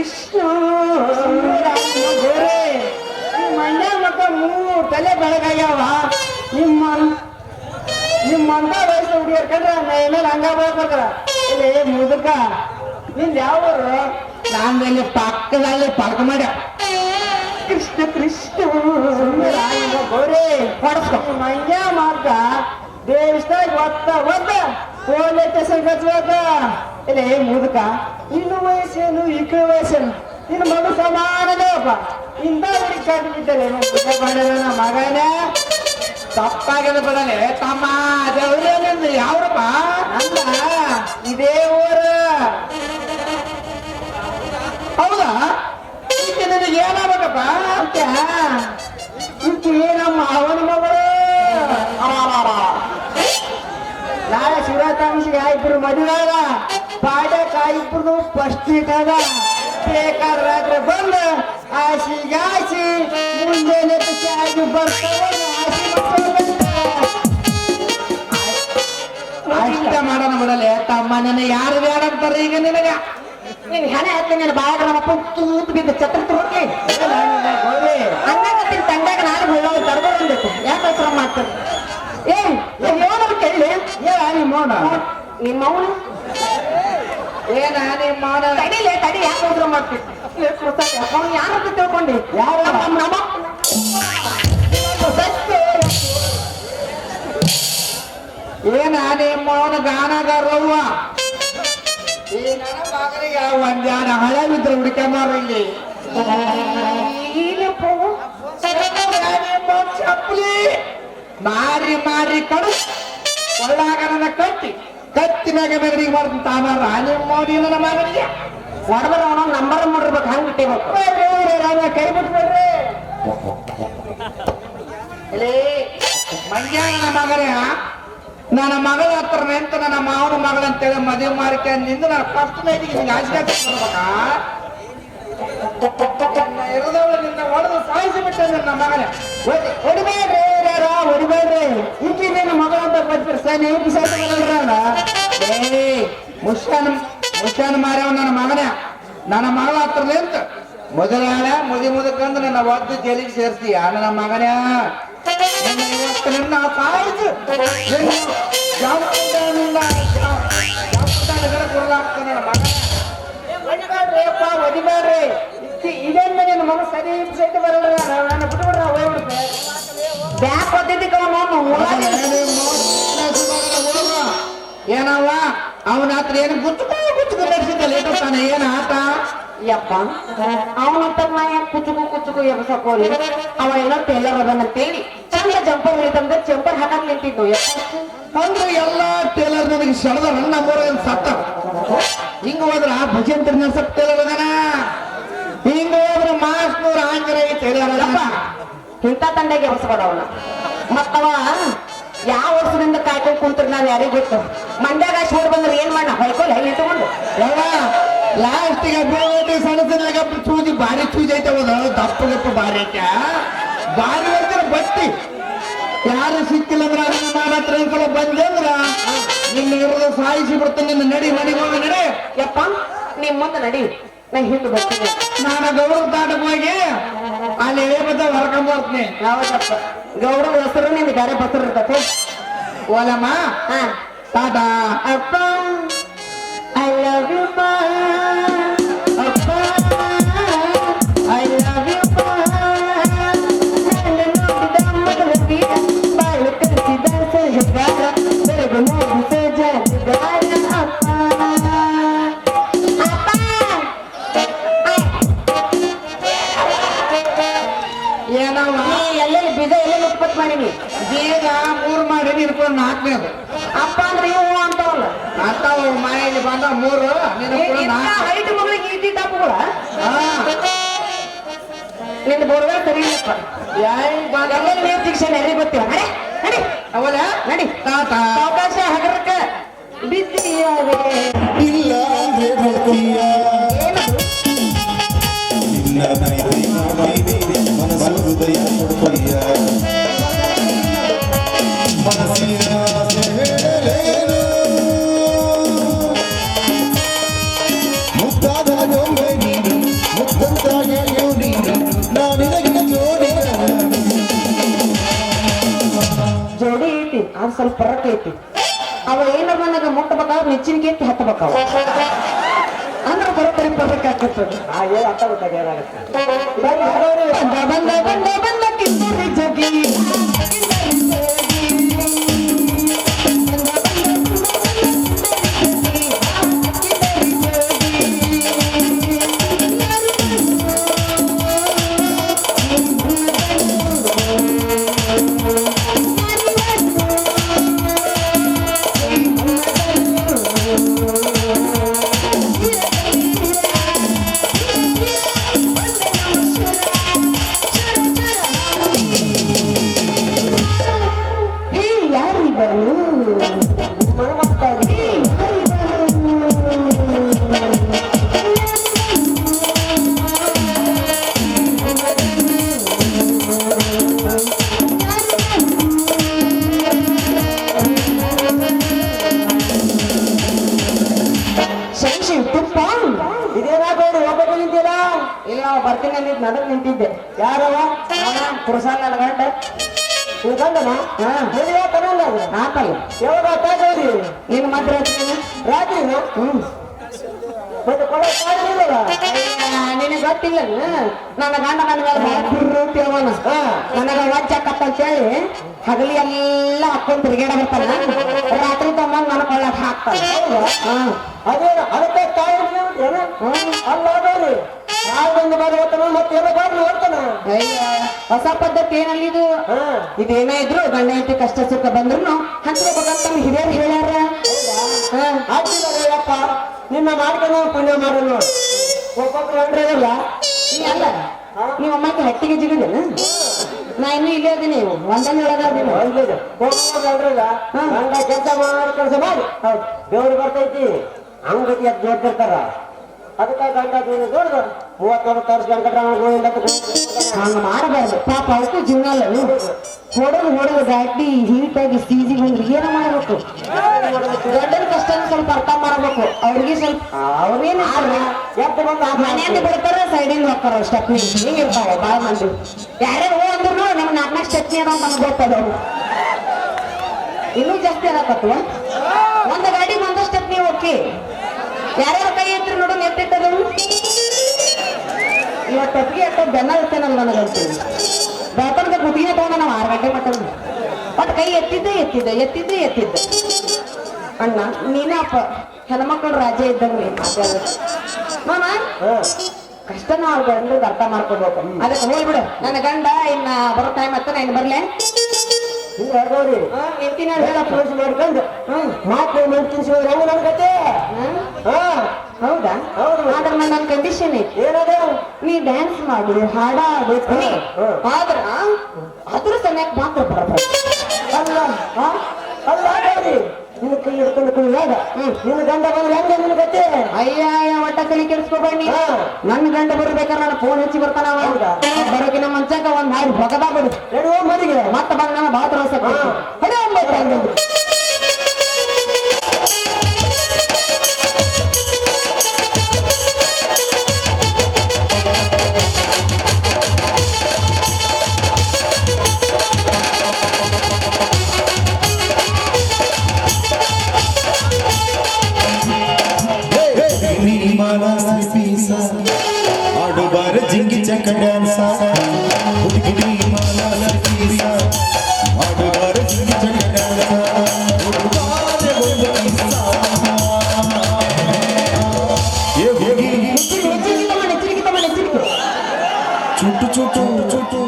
ಕೃಷ್ಣ ಬೇರೆ ಮಂಡ್ಯ ಮಕ್ಕ ತಲೆ ಬೆಳಗಾಗ್ಯಾವ ನಿಮ್ಮಂತ ವಯಸ್ಸು ಹುಡುಗಿಯರ್ ಕಂಡ್ರೆ ಮೇಲೆ ಹಂಗ ಬರ್ತಾರ ಇಲ್ಲಿ ಮುದುಕ ನಿಂದ ಯಾವ ನಾನು ಪಕ್ಕದಲ್ಲಿ ಪಾರ್ಕ್ ಮಾಡ್ಯ ಕೃಷ್ಣ ಕೃಷ್ಣ ಗೋರೆ ಹೊಡ್ಸ್ಕೊ ಮಂಡ್ಯ ಮಾರ್ಗ ದೇವಸ್ಥಾನ ಒತ್ತ ಪೊಲೀಸ್ ಸ್ಟೇಷನ್ ಹಚ್ಚುವಾಗ ಇಲ್ಲಿ ಮುದುಕ ಇನ್ನು ವಯಸ್ಸೇನು ಈಕಳ ವಯಸ್ಸೇನು ನಿನ್ನ ಮಗು ಸಮಾನದೇವಪ್ಪ ಇಂದ ಹುಡುಗಿ ಕಾಟಿ ಬಿಟ್ಟಲೆ ನನ್ನ ಮಗನೇ ತಪ್ಪಾಗಿದೆ ಬಿಡಲೆ ತಮ್ಮ ದೇವ್ರೇನಿಂದ ಯಾವ್ರಪ್ಪ ಅಲ್ಲ ಇದೇ ಊರು ಹೌದಾ ಈಕೆ ನಿನಗೆ ಏನಾಗಬೇಕಪ್ಪ ಈಕೆ ನಮ್ಮ ಅವನ ಮಗಳು ನಾಳೆ ಶಿವರಾತ್ರಿಗೆ ಇಬ್ರು ಮದುವೆಯಾಗ ಪಾಡ್ಯಕ ಇಬ್ರು ಫಸ್ಟ್ ಇಟ್ಟಾಗ ಬೇಕಾದ ರಾತ್ರಿ ಬಂದು ಆಸಿ ಮುಂಜಾನೆ ಆಗಿ ಬರ್ತಾವ ಅಷ್ಟ ಮಾಡೋಣ ಬಿಡಲೆ ತಮ್ಮ ನಿನ್ನ ಯಾರು ಬೇಡ ಅಂತಾರೆ ಈಗ ನಿನಗ ನೀನ್ ಹೆಣೆ ಹತ್ತಿ ನೀನು ಬಾಯಾಗ ನಮ್ಮಪ್ಪ ತೂತ್ ಬಿದ್ದು ಛತ್ರ ತಗೊಂಡ್ಲಿ ಹಂಗಾಗತ್ತೀನಿ ತಂಗಾಗ ನಾನು ಬೆಳ್ಳೋದು ತರ್ಬೇಕು ಯಾಕೆ ಅವಸರ ಮಾಡ್ತಾರೆ ಏನೋ ಕೇಳಿ ಮೌನ ನಿಮ್ಮ ಮೌನ ಏನ ನಿಮ್ಮ ಮೌನ ತಡಿಲೇ ತಡಿ ಯಾಕೆ ಅವಸರ ಮಾಡ್ತೀನಿ ಅವ್ನು ಯಾರಂತ ತಿಳ್ಕೊಂಡಿ ಯಾರು ನಮ್ಮ ಏನ ನಿಮ್ಮ ಅವನ ಗಾನಗಾರವ್ವ ಈ ನನ್ನ ಮಗನಿಗೆ ಒಂದ್ಯಾರ ಹಳೆ ಬಿದ್ರು ಹುಡುಕಂಬಾರ ಇಲ್ಲಿ ಚಪ್ಪಲಿ ಮಾರಿ ಕಡು ಒಳ್ಳಾಗ ನನ್ನ ಕತ್ತಿನಾಗ ಮೆರಡಿಗೆ ಮಾಡ್ತೀನಿ ತಾನಾರ ನಿಮ್ಮ ನನ್ನ ಮಗನಿಗೆ ಹೊಡೆದ್ರೆ ಅವನ ನಂಬರ್ ಮಾಡಿರ್ಬೇಕು ಹಂಗೆ ಇಟ್ಟಿರ್ಬೇಕು ಕೈ ಬಿಟ್ಬಿಡ್ರಿ ಇಲ್ಲಿ ಮಂಡ್ಯ ನನ್ನ ಮಗನೇ ನನ್ನ ಮಗಳ ಹತ್ರ ನಿಂತ ನನ್ನ ಮಾವನ ಮಗಳಂತೇಳಿ ಮದುವೆ ಮಾರಿಕೆ ನಿಂದು ನನ್ನ ಫಸ್ಟ್ ನೈಟಿಗೆ ಹಿಂಗೆ ಆಚೆ ಬರ್ಬೇಕಾ ಇರದವಳು ನಿನ್ನ ಹೊಡೆದು ಸಾಯಿಸಿ ಬಿಟ್ಟೆ ನನ್ನ ಮಗನೇ ಹೊಡಿಬೇಡ್ರಿ ಈಕಿ ನಿನ್ನ ಮಗಳಂತ ಬರ್ತೀರಿ ಮುಷ್ಯಾನ ಮಾರ್ಯವ ನನ್ನ ಮಗನೇ ನನ್ನ ಮಗಳ ಹತ್ರ ನಿಂತ ಮೊದಲಾಳೆ ಮುದಕಂದು ನನ್ನ ಒದ್ದು ಜೈಲಿಗೆ ಸೇರಿಸ್ತೀಯ ನನ್ನ ಮಗನೇ ಇವತ್ತು ನಿನ್ನ ಸಾಯಿಸು ಕೊಡಲಾಗ್ತಾನೆ ನನ್ನ ಮಗ ಒದಿಬೇಡ್ರಿ ಇದೇನ್ ನಿನ್ನ ಮಗ ಸರಿ ಸೈಟ್ ಬರಲ್ಲ ನಾನು ಬಿಟ್ಬಿಡ್ರ ಹೋಗ್ಬಿಡ್ತೆ ಬ್ಯಾಕ್ ಒದ್ದಿದ್ದಕ್ಕ ಏನವ ಅವನ ಹತ್ರ ಏನು ಗುಚ್ಚುಕು ನಡೆಸಿದ್ದಲ್ಲ ಇಟ್ಟಾನೆ ಏನ ಆತ ಯಪ್ಪ ಅವನಂತ ಕುಚ್ಚುಕು ಎಬ್ಸಕೋಲಿ ಅವ ಏನೋ ಟೇಲರ್ ಅದನ್ನಂತೇಳಿ ಚಂದ ಜಂಪರ್ ಹಿಡಿತಂದ ಜಂಪರ್ ಹಾಕಕ್ ನಿಂತಿದ್ದು ಅಂದ್ರೆ ಎಲ್ಲಾ ಟೇಲರ್ ನನಗೆ ಸೆಳೆದ ನನ್ನ ಮೂರ ಸತ್ತ ಹಿಂಗ ಹೋದ್ರ ಭಜಂತ್ರ ನರ್ಸಕ್ ಟೇಲರ್ ಅದನ ಹಿಂಗ ಹೋದ್ರ ಮಾಸ್ನೂರ್ ಆಂಜನೇಯ ಟೇಲರ್ ಅದಪ್ಪ ಇಂಥ ತಂಡೆಗೆ ಎಬ್ಸಬೇಡ ಅವನ ಮತ್ತವ ಯಾವ ವರ್ಷದಿಂದ ಕಾಯ್ಕೊಂಡು ಕುಂತ್ರಿ ನಾನು ಯಾರಿಗೆ ಗೊತ್ತು ಮಂಡ್ಯಾಗ ಶೋರ್ ಬಂದ್ರೆ ಏನ್ ಮಾಡ ಹೊಯ್ಕೊಲ್ ಹೇಳಿ ತಗೊಂಡು ಲಾಸ್ಟಿಗೆ ಸಣ್ಣದಾಗ ಚೂಜಿ ಭಾರಿ ಚೂಜಿ ಐತೆ ದಪ್ಪ ಭಾರಿ ಐತೆ ಭಾರಿ ಐತೆ ಬಟ್ಟಿ ಯಾರು ಸಿಕ್ಕಿಲ್ಲ ಅಂದ್ರ ನನ್ನ ಹತ್ರ ಒಂದ್ಸಲ ಬಂದೆ ಅಂದ್ರ ನಿನ್ನ ಇರೋದು ಸಾಯಿಸಿ ಬಿಡ್ತಾನೆ ನಿನ್ನ ನಡಿ ಹೋಗ ನಡಿ ಯಪ್ಪ ನಿಮ್ ಮುಂದೆ ನಡಿ ನಾ ಹಿಂದೆ ಬರ್ತೀನಿ ನಾನು ಗೌರವ ತಾಟಕ್ ಹೋಗಿ ಅಲ್ಲಿ ಬದ್ದ ಹೊರಕೊಂಡ್ ಬರ್ತೀನಿ ಯಾವತ್ತಪ್ಪ ಗೌರವ ಹೆಸರು ನಿಂಗೆ ಬೇರೆ ಬಸರು ಇರ್ತತೆ ಓಲಮ್ಮ ಟಾಟಾ ಅಪ್ಪ I love you, ma. Appa, I love you, ma. Nana no da maglavia, balu kalsida sejara, bergo no sejara, appa. Appa. ಏನವ್ವ ಎಲ್ಲೆಲ್ಲಿ ಬೀಜ ಎಲ್ಲೆಲ್ಲಿ ಉತ್ಪತ್ತಿ ಮಾಡೀನಿ ಬೀಜ 3 ಮಾಡಿ ಇರ್ಕೊಂಡು 4ನೇದು ಅಪ್ಪ ಅಂದ್ರೆ ಇವು ಅಂತವಲ್ಲ ಅಂತಾವ ಮನೆಯಲ್ಲಿ ಬಂದ 3 ಹೈಟ್ ಮಗಳಿಗೆ ಇದ್ದಿ ತಪ್ಪುಗಳ ನಿಂದ ಬೋರ್ವೆಲ್ ಸರಿ ಇಲ್ಲಪ್ಪ ಎಲ್ಲೆಲ್ಲಿ ನೀರು ಶಿಕ್ಷಣ ಎಲ್ಲಿ ಬರ್ತೀವ ನಡಿ ಅವಲ ನಡಿ ಅವಕಾಶ ಹಗರಕ್ಕ ಬಿದ್ದಿಯಾವೆ ಇಲ್ಲ ಅಂದ್ರೆ ಬರ್ತೀಯ ಇಲ್ಲ ಮನಸ್ಸು ಹೃದಯ ಕೊಡ್ತೀಯ ಮನಸ್ಸಿನ ಹೇಳಲೇನು ಮುದ್ದಾದ ಗೊಂಬೆ ನೀನು ಸ್ವಲ್ಪ ಫರಕ್ ಐತಿ. ಅವ ಏನಾರ ನನಗ ಮುಟ್ಟಬೇಕಾದ್ರೆ ನೆಚ್ಚಿನಿಗೆ ಎತ್ತಿ ಹತ್ತಬೇಕಾವ ಅಂದ್ರೆ ಬರೋಬ್ಬರಿ ಫರಕ್ ಆಗ್ತದೆ. ಅರ್ಥ ಗೊತ್ತಾಗ ಏನಾಗುತ್ತೆ. ಬಂದ ಬಂದ ಬಂದ ಕಿತ್ತೂರಿ ಜಗಿ ಇದೇನಾಗೋದು ಒಬ್ಬ ನಿಂತಿಲ್ಲ. ಇಲ್ಲ ನಾವು ಬರ್ತೀನಿ ಅಂದಿದ್ದು ನಡಕ್ ನಿಂತಿದ್ದೆ. ಯಾರವ ಪುರುಷಾಲ ನನ್ನ ಗಂಡ ಗಂಡನ ಮದುವೆ ತಗೊಂಡ ಆತಲ್ಲ ಯಾವಾಗ ತಾಜಿ ನಿನ್ನ ಮಾತ್ರ ಹಚ್ತೀನಿ. ರಾತ್ರಿನ ಮತ್ತೆ ಕೊಡೋ ಕಾಯಿಲ್ಲ. ನಿನಗೆ ಗೊತ್ತಿಲ್ಲ ನನ್ನ ಗಂಡ ನನಗೆ ಅವನ ನನಗ ವಜ್ಜಾಕತ್ತ ಅಂತ ಹೇಳಿ ಹಗಲಿ ಎಲ್ಲ ಹಾಕೊಂಡ್ ತಿರುಗಾಡ ಬರ್ತಾನ, ರಾತ್ರಿ ತಮ್ಮಂಗ್ ನನ್ನ ಕೊಳ್ಳಕ್ ಹಾಕ್ತಾನ. ಅದೇನು ಅದಕ್ಕೆ ತಾಯಿ ಅಲ್ಲಾಗೋರಿ ನಾವೊಂದು ಬರವತ್ತನ ಮತ್ತೇನೋ ಬಾರಿ ನೋಡ್ತಾನ. ಹೊಸ ಪದ್ಧತಿ ಏನಲ್ಲಿದು. ಇದೇನೇ ಇದ್ರು ಗಂಡ ಹೆಂಡತಿ ಕಷ್ಟ ಸುಖ ಬಂದ್ರು ಹಂಚ್ಬೇಕಂತ ನಮ್ಮ ಹಿರಿಯರು ಹೇಳ್ಯಾರ. ಆಗ್ತಿಲ್ಲ ಅಪ್ಪ ನಿನ್ನ ಮಾಡ್ಕೊಂಡು ಪುಣ್ಯ ಮಾಡ ನೋಡಿ. ಒಬ್ಬೊಬ್ರು ಅಂದ್ರಲ್ಲ ನೀ ಅಲ್ಲ ನೀವು ಅಮ್ಮಕ್ಕೆ ಹಟ್ಟಿಗೆ ಜಿಗಿದೇನ. ನಾ ಇನ್ನೂ ಇಲ್ಲೇ ಅದೀನಿ, ಒಂದನೇ ಒಳಗಾದೀನಿ. ಹೋಗ್ರಲ್ಲ ಗಂಡ ಕೆಲಸ ಮಾಡಿ ಹೌದು ದೇವ್ರು ಬರ್ತೈತಿ ಅಂಗಡಿ ಅದು ನೋಡ್ತಿರ್ತಾರ. ಅದಕ್ಕೆ ಗಂಡ ನೋಡಿದ್ರು 34 ವರ್ಷ ಗಂಡ ಹಂಗ ಮಾಡಬಾರ್ದು ಪಾಪ ಅವಕ್ಕೂ ಜೀವನ ಅಲ್ಲ. ಹೊಡೆದು ಗಾಡಿ ಹೀಟಾಗಿ ಸೀಜಿ ಬಂದ್ರೆ ಏನೋ ಮಾಡ್ಬೇಕು. ಗಂಡನ ಕಷ್ಟ ಸ್ವಲ್ಪ ಅರ್ಥ ಮಾಡ್ಬೇಕು. ಅವ್ರಿಗೆ ಸ್ವಲ್ಪ ಅವ್ರೇನು ಮನೆಯಿಂದ ಬಿಡ್ತಾರ ಸೈಡಿಂದ ಹೋಗ್ತಾರ ಸ್ಟೆಪ್ನಿ ಹಿಂಗಿರ್ತಾವ ಬಾಳ ಮಂದಿ. ಯಾರ್ಯಾರು ಅಂದ್ರು ನಮ್ 4 ಸ್ಟೆಪ್ನಿ ಅದಾವ ನಮ್ಗೆ ಗೊತ್ತದವು. ಇನ್ನೂ ಜಾಸ್ತಿ ಆಗತ್ತವ ಒಂದು ಗಾಡಿ ಒಂದ ಸ್ಟೆಪ್ನಿ ಓಕೆ. ಯಾರ್ಯಾರ ಕೈ ಎತ್ರಿ ನೋಡು ಎತ್ತಿಟ್ಟದವು. ಇವತ್ತು ಅಪ್ಪಿಗೆ ಅಟ್ಟ ಬೆನ್ನ ಇರ್ತೇನಲ್ಲ ನನಗಂತೀನಿ. ಬೆಳತನಕ ಗುತ್ತಿಗೆ ತಗೊಂಡ ನಾವು 6 ಗಂಟೆ ಮಟ್ಟ ಒಟ್ಟು ಕೈ ಎತ್ತಿದ್ದೆ. ಅಣ್ಣ ನೀನಪ್ಪ ಹೆಣ್ಮಕ್ಳು ರಾಜ್ಯ ಇದ್ದಂಗೆ ಮಾಮ ಕಷ್ಟ ನಾವು ಗಂಡ ಅರ್ಥ ಮಾಡ್ಕೊಡ್ಬೇಕು. ಅದಕ್ಕೆ ಹೋಗ್ಬಿಡು ನನ್ನ ಗಂಡ ಇನ್ನ ಬರೋ ಟೈಮ್ ಹತ್ತ ನಾನು ಬರ್ಲೆ ನಿಂತಿನ ಪೂಜೆ ಮಾಡ್ಕೊಂಡು ಮಾತು ಮಾಡ್ತಿನ್ಸಿದ್ರೆ ಹೆಂಗ ನನ್ ಕತೆ. ಹೌದಾ? ಆದ್ರೆ ನನ್ನ ಕಂಡೀಷನ್ ಐತಿ. ಏನದು? ನೀ ಡ್ಯಾನ್ಸ್ ಮಾಡು, ಹಾಡ ಆಡ್ಬೇಕು. ಆದ್ರ ಅದ್ರ ಸಮಯಕ್ಕೆ ಮಾತ್ರ ಬರ್ಬೇಕು. ಅಲ್ಲ ಅಲ್ಲ ನಿನ್ನ ಕೈ ಹಿಡ್ಕೊಂಡು ಕುಳಿದಾಗ ನಿನ್ನ ಗಂಡ ಬಂದ್ರೆ ಹೆಂಗ ನಿನ್ನ ಕತೆ. ಅಯ್ಯ ಒಟ್ಟ ತಲೆ ಕೆಡಿಸ್ಕೋಬೇಡಿ. ನನ್ನ ಗಂಡ ಬರ್ಬೇಕಾದ್ರೆ ನಾನು ಫೋನ್ ಹಚ್ಚಿ ಬರ್ತಾನ. ಬರೋಕಿನ ಮಂಚಾಕ ಒಂದ್ ಹಾಡು ಹೊಗದ ಬಿಡು ಮರಿಗೆ ಮತ್ತ ಬಂದ ನಾನು ಬಾತ್ ರೋಸ ಆಡುಬಾರ ಜಿಂಗಿ ಚಕ ಡ್ಯಾನ್ಸ ಹುಡುಗಿ ಮಾಲ ಪೀಸ ಆಡುಬಾರ ಜಿಂಗಿ ಚಕ ಡ್ಯಾನ್ಸ ಚುಟ್ಟು ಚುಟ್ಟು ಚುಟ್ಟು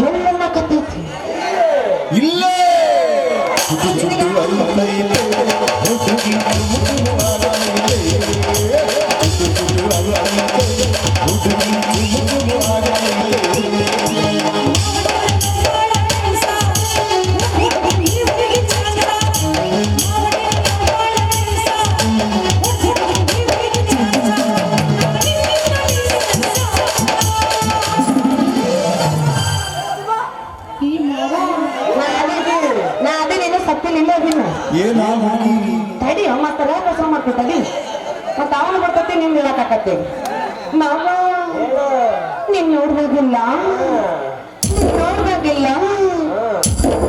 ಎಲ್ಲ ಕತ್ತೈತಿ. ಇಲ್ಲ ಚುಟ್ಟು ಚುಟ್ಟು ಅಲ್ಲೈತೆ ಹುಡುಗಿ ನಾ ಅದೇನೇನೋ ಸತ್ತಿಲ್ಲ ಏನ ತಡಿ ಮತ್ತ ಕಸ ಮಾಡ್ತೀವಿ ತಡಿ ಮತ್ತ ಅವನು ಬರ್ತೈತಿ ನಿಮ್ ಹೇಳಕಾಕತ್ತೆ. ಮಾವ ನೀನ್ ನೋಡ್ಬೋದಿಲ್ಲ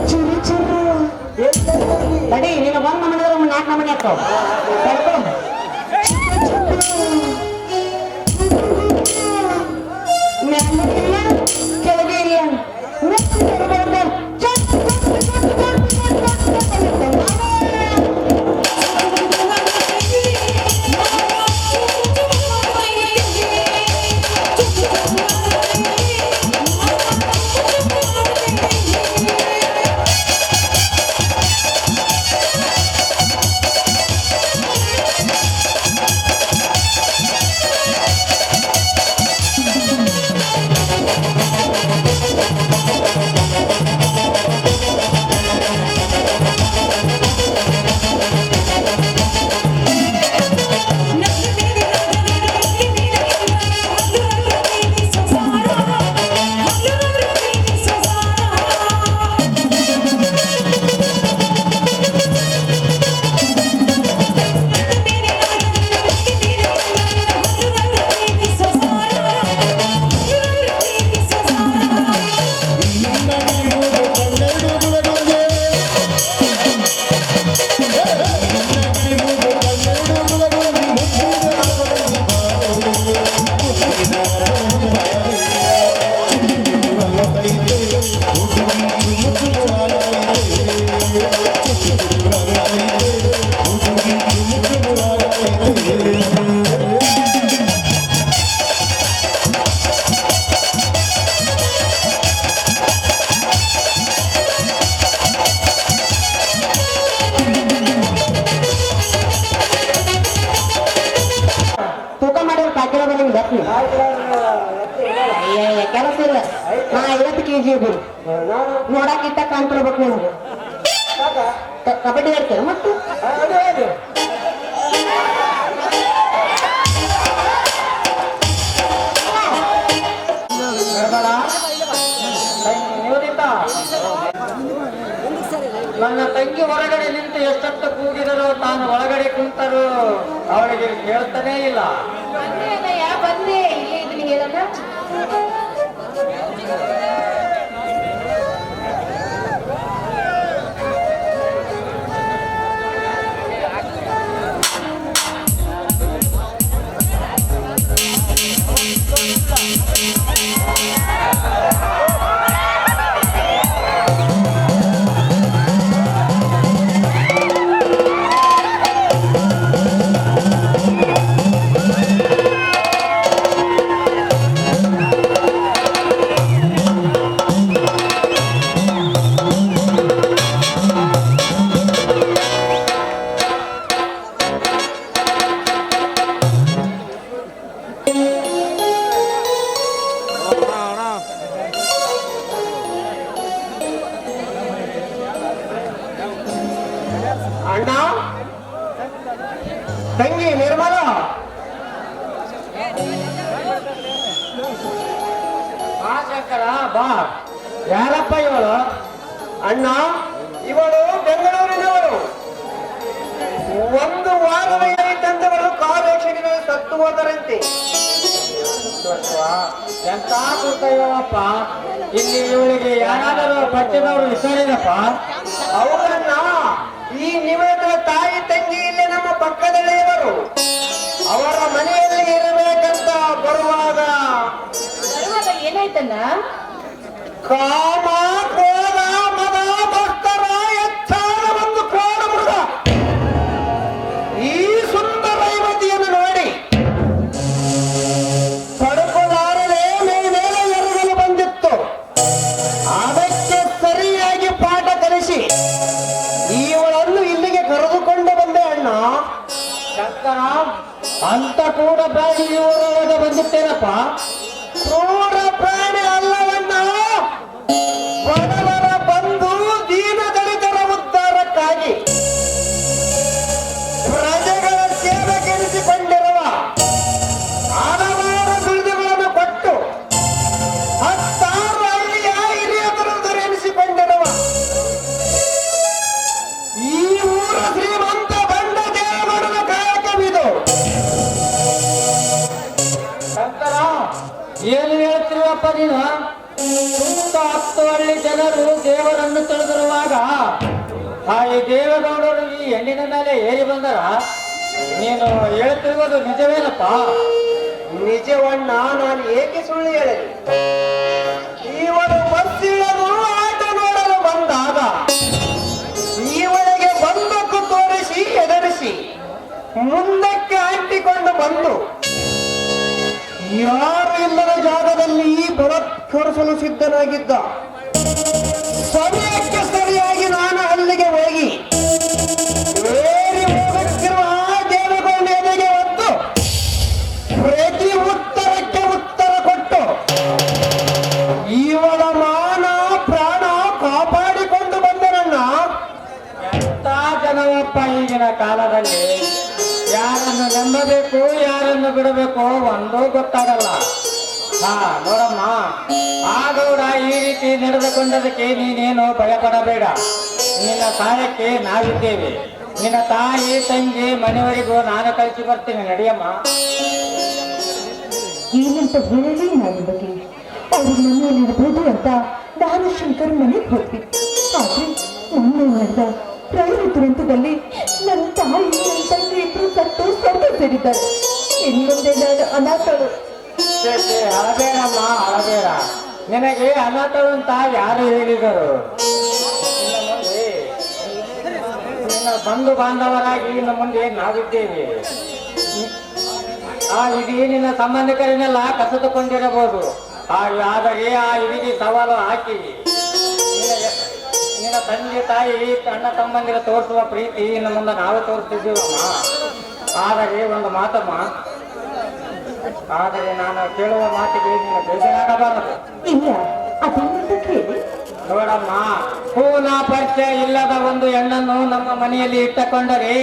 ಚುರು ಚುರು ನಡಿ ನೀನು ಬಂದ್ ನಮನಿದ್ರೆ 4 ನಮನಿ ಆಗ್ತಾವ ಕೆಳಗೆ ಇಲ್ಲ ತೂಕ ಮಾಡಿದ್ರೆ ಕಾಕಿಲ ಬರಂಗ ಬರ್ತೀನಿ ಕೆಲಸ ಇಲ್ಲ ನಾ 50 kg ಇದ್ದೀನಿ ನೋಡಕ್ ಇಟ್ಟ ಕಾಣ್ತಿರ್ಬೇಕು ನನಗೆ ಕಬಡ್ಡಿ ಆಡ್ತೇನೆ ಮತ್ತೆ ನನ್ನ ತಂಗಿ ಹೊರಗಡೆ ನಿಂತು ಎಷ್ಟೊತ್ತು ಕೂಗಿದರೂ ತಾನು ಒಳಗಡೆ ಕುಂತರು ಅವಳಿಗೆ ಕೇಳ್ತಾನೇ ಇಲ್ಲ. ಬಂದೆ ಇಲ್ಲೇ ಇದೀನಿ ಹೇಳಲ್ಲ ಅಣ್ಣ ತಂಗಿ ನಿರ್ಮಲ ಆ ಶಂಕರ ಬಾ. ಯಾರಪ್ಪ ಇವಳು? ಅಣ್ಣ ಇವಳು ಬೆಂಗಳೂರಿನವಳು. 1 ವಾರದ ತಂದವರು ಕಾಲೇಜಿನಲ್ಲಿ ಸತ್ತು ಹೋದರಂತೆ. ಎಂತ ಕೂತಯ್ಯಪ್ಪ, ಇಲ್ಲಿ ಇವಳಿಗೆ ಯಾರಾದರೂ ಪಟ್ಟಿದವರು ಹೆಸರಿನಪ್ಪ? ಅವರನ್ನ ಈ ನಿವೇದನ ತಾಯಿ ತಂಗಿ ಇಲ್ಲಿ ನಮ್ಮ ಪಕ್ಕದಲ್ಲೇ ಇವರು. ಅವರ ಮನೆಯಲ್ಲಿ ಇರಬೇಕಂತ ಬರುವಾಗ ಏನಾಯ್ತಣ್ಣ ಕಾಮ ಕ್ರೋಧ ಮದ ಭಕ್ತರ ಎಚ್ಚಾರ ಒಂದು ಕ್ರೋಧ ಮೃಗ ಈ ಸುಂದರ ಯುವತಿಯನ್ನು ನೋಡಿ ತಡುಕಲಾರದೆ ಮೇಲೆ ಎರಗಲು ಬಂದಿತ್ತು. ಅದಕ್ಕೆ ಸರಿಯಾಗಿ ಪಾಠ ಕಲಿಸಿ ಇವಳನ್ನು ಇಲ್ಲಿಗೆ ಕರೆದುಕೊಂಡು ಬಂದೆ ಅಣ್ಣ. ಶಂಕರ, ಅಂತ ಕೂಡ ಪ್ರಾಣಿ ಇವರೊಳಗೆ ಬಂದಿತ್ತೇನಪ್ಪ? ಕ್ರೂರ ಪ್ರಾಣಿ ಅಲ್ಲವಣ್ಣ, ಬಡವರ ಬಂಧು ದೀನ ದಲಿತರ ಉದ್ಧಾರಕ್ಕಾಗಿ ಪ್ರಜೆಗಳ ಸೇವೆಗೆನಿಸಿಕೊಂಡಿರುವ ಹಲವಾರು ಬಿರುದುಗಳನ್ನು ಕೊಟ್ಟು 10 ಹಳ್ಳಿಯ ಹಿರಿಯರು ಎನಿಸಿಕೊಂಡಿರುವ ಈ ಊರ ಶ್ರೀಮಂತ ಬಂಡ ದೇವರ ಕಾಯಕವಿದು. ಶಂಕರ, ಏನು ಹೇಳ್ತೀವಪ್ಪ ನೀನು? ಸುತ್ತ 10 ಹಳ್ಳಿ ಜನರು ದೇವರನ್ನು ತಿಳಿದಿರುವಾಗ ಈ ದೇವೇಗೌಡರು ಈ ಹೆಣ್ಣಿನ ಮೇಲೆ ಏರಿ ಬಂದರ ನೀನು ಹೇಳ್ತಿರುವುದು ನಿಜವೇನಪ್ಪ? ನಿಜವಣ್ಣ, ನಾನು ಏಕೆ ಸುಳ್ಳು ಹೇಳಲಿ? ಇವಳು ಬಸ್ಸಿಳದು ಆಟ ನೋಡಲು ಬಂದಾಗ ಇವಳಿಗೆ ಬಂದಕ್ಕೂ ತೋರಿಸಿ ಎದುರಿಸಿ ಮುಂದಕ್ಕೆ ಅಂಟಿಕೊಂಡು ಬಂದು ಯಾರು ಇಲ್ಲದ ಜಾಗದಲ್ಲಿ ಬಲತ್ಕರಿಸಲು ಸಿದ್ಧನಾಗಿದ್ದ. ಸಮಯಕ್ಕೆ ಸರಿಯಾಗಿ ನಾನು ಅಲ್ಲಿಗೆ ಹೋಗಿ ಏರಿ ಹೋಗುತ್ತಿರುವ ಆ ದೇವಗೊಂಡ ಎದೆಗೆ ಹೊತ್ತು ಪ್ರತಿ ಉತ್ತರಕ್ಕೆ ಉತ್ತರ ಕೊಟ್ಟು ಇವಳ ಮಾನ ಪ್ರಾಣ ಕಾಪಾಡಿಕೊಂಡು ಬಂದನನ್ನ. ಎಂತ ಜನವಪ್ಪ ಈಗಿನ ಕಾಲದಲ್ಲಿ. ಯಾರನ್ನು ನಂಬಬೇಕು ಯಾರನ್ನು ಬಿಡಬೇಕು ಒಂದೂ ಗೊತ್ತಾಗಲ್ಲ. ನೋಡಮ್ಮ, ಆ ಗೌಡ ಈ ರೀತಿ ನಡೆದುಕೊಂಡದಕ್ಕೆ ನೀನೇನು ಭಯಪಡಬೇಡ. ನಿನ್ನ ಸಹಾಯಕ್ಕೆ ನಾವಿದ್ದೇವೆ. ನಿನ್ನ ತಾಯಿ ತಂಗಿ ಮನೆಯವರಿಗೂ ನಾನು ಕಳಿಸಿ ಬರ್ತೀನಿ, ನಡಿಯಮ್ಮ. ಏನಂತ ಹೇಳಲಿ ನನ್ನ ಬಗ್ಗೆ. ಅವ್ರ ಮನೆಯಲ್ಲಿ ಇರಬಹುದು ಅಂತ ನಾನು ಶಂಕರ್ ಮನೆಗೆ ಹೋಗ್ತೀನಿ. ಆದ್ರೆ ಮೊನ್ನೆ ನಡೆದ ರೈಲು ದುರಂತದಲ್ಲಿ ನನ್ನ ತಾಯಿ ನನ್ನ ತಂಗಿ ಇಬ್ರು ಸತ್ತು ಸ್ವರ್ಗ ಸೇರಿದ್ದಾರೆ. ಇನ್ನೊಂದೇ ನಾನು ಅನಾಥಳು. ಅಳಬೇಡಮ್ಮ, ಅಳಬೇಡ. ನಿನಗೆ ಅನಾಥಳು ಅಂತ ಯಾರು ಹೇಳಿದರು? ನಿನ್ನ ಬಂಧು ಬಾಂಧವರಾಗಿ ಇನ್ನು ಮುಂದೆ ನಾವಿದ್ದೇವೆ. ಇಡೀ ನಿನ್ನ ಸಂಬಂಧಿಕರನ್ನೆಲ್ಲ ಕಸಿದುಕೊಂಡಿರಬಹುದು. ಆದರೆ ಆ ಇಡೀ ಸವಾಲು ಹಾಕಿ ನಿನ್ನ ತಂದೆ ತಾಯಿ ಅಣ್ಣ ತಮ್ಮಂದಿರ ತೋರಿಸುವ ಪ್ರೀತಿ ಇನ್ನು ಮುಂದೆ ನಾವು ತೋರಿಸ್ತಿದ್ದೀವಮ್ಮ. ಆದರೆ ಒಂದು ಮಾತಮ್ಮ, ಆದರೆ ನಾನು ಕೇಳುವ ಮಾತಿಗೆ ನೀನು ಬೇಜಾರಾಗಬಾರದು. ಇಲ್ಲ, ಅದೇನಂತ ಕೇಳಿ. ನೋಡಮ್ಮ, ಪೂರ್ಣ ಪರಿಚಯ ಇಲ್ಲದ ಒಂದು ಹೆಣ್ಣನ್ನು ನಮ್ಮ ಮನೆಯಲ್ಲಿ ಇಟ್ಟುಕೊಂಡರೆ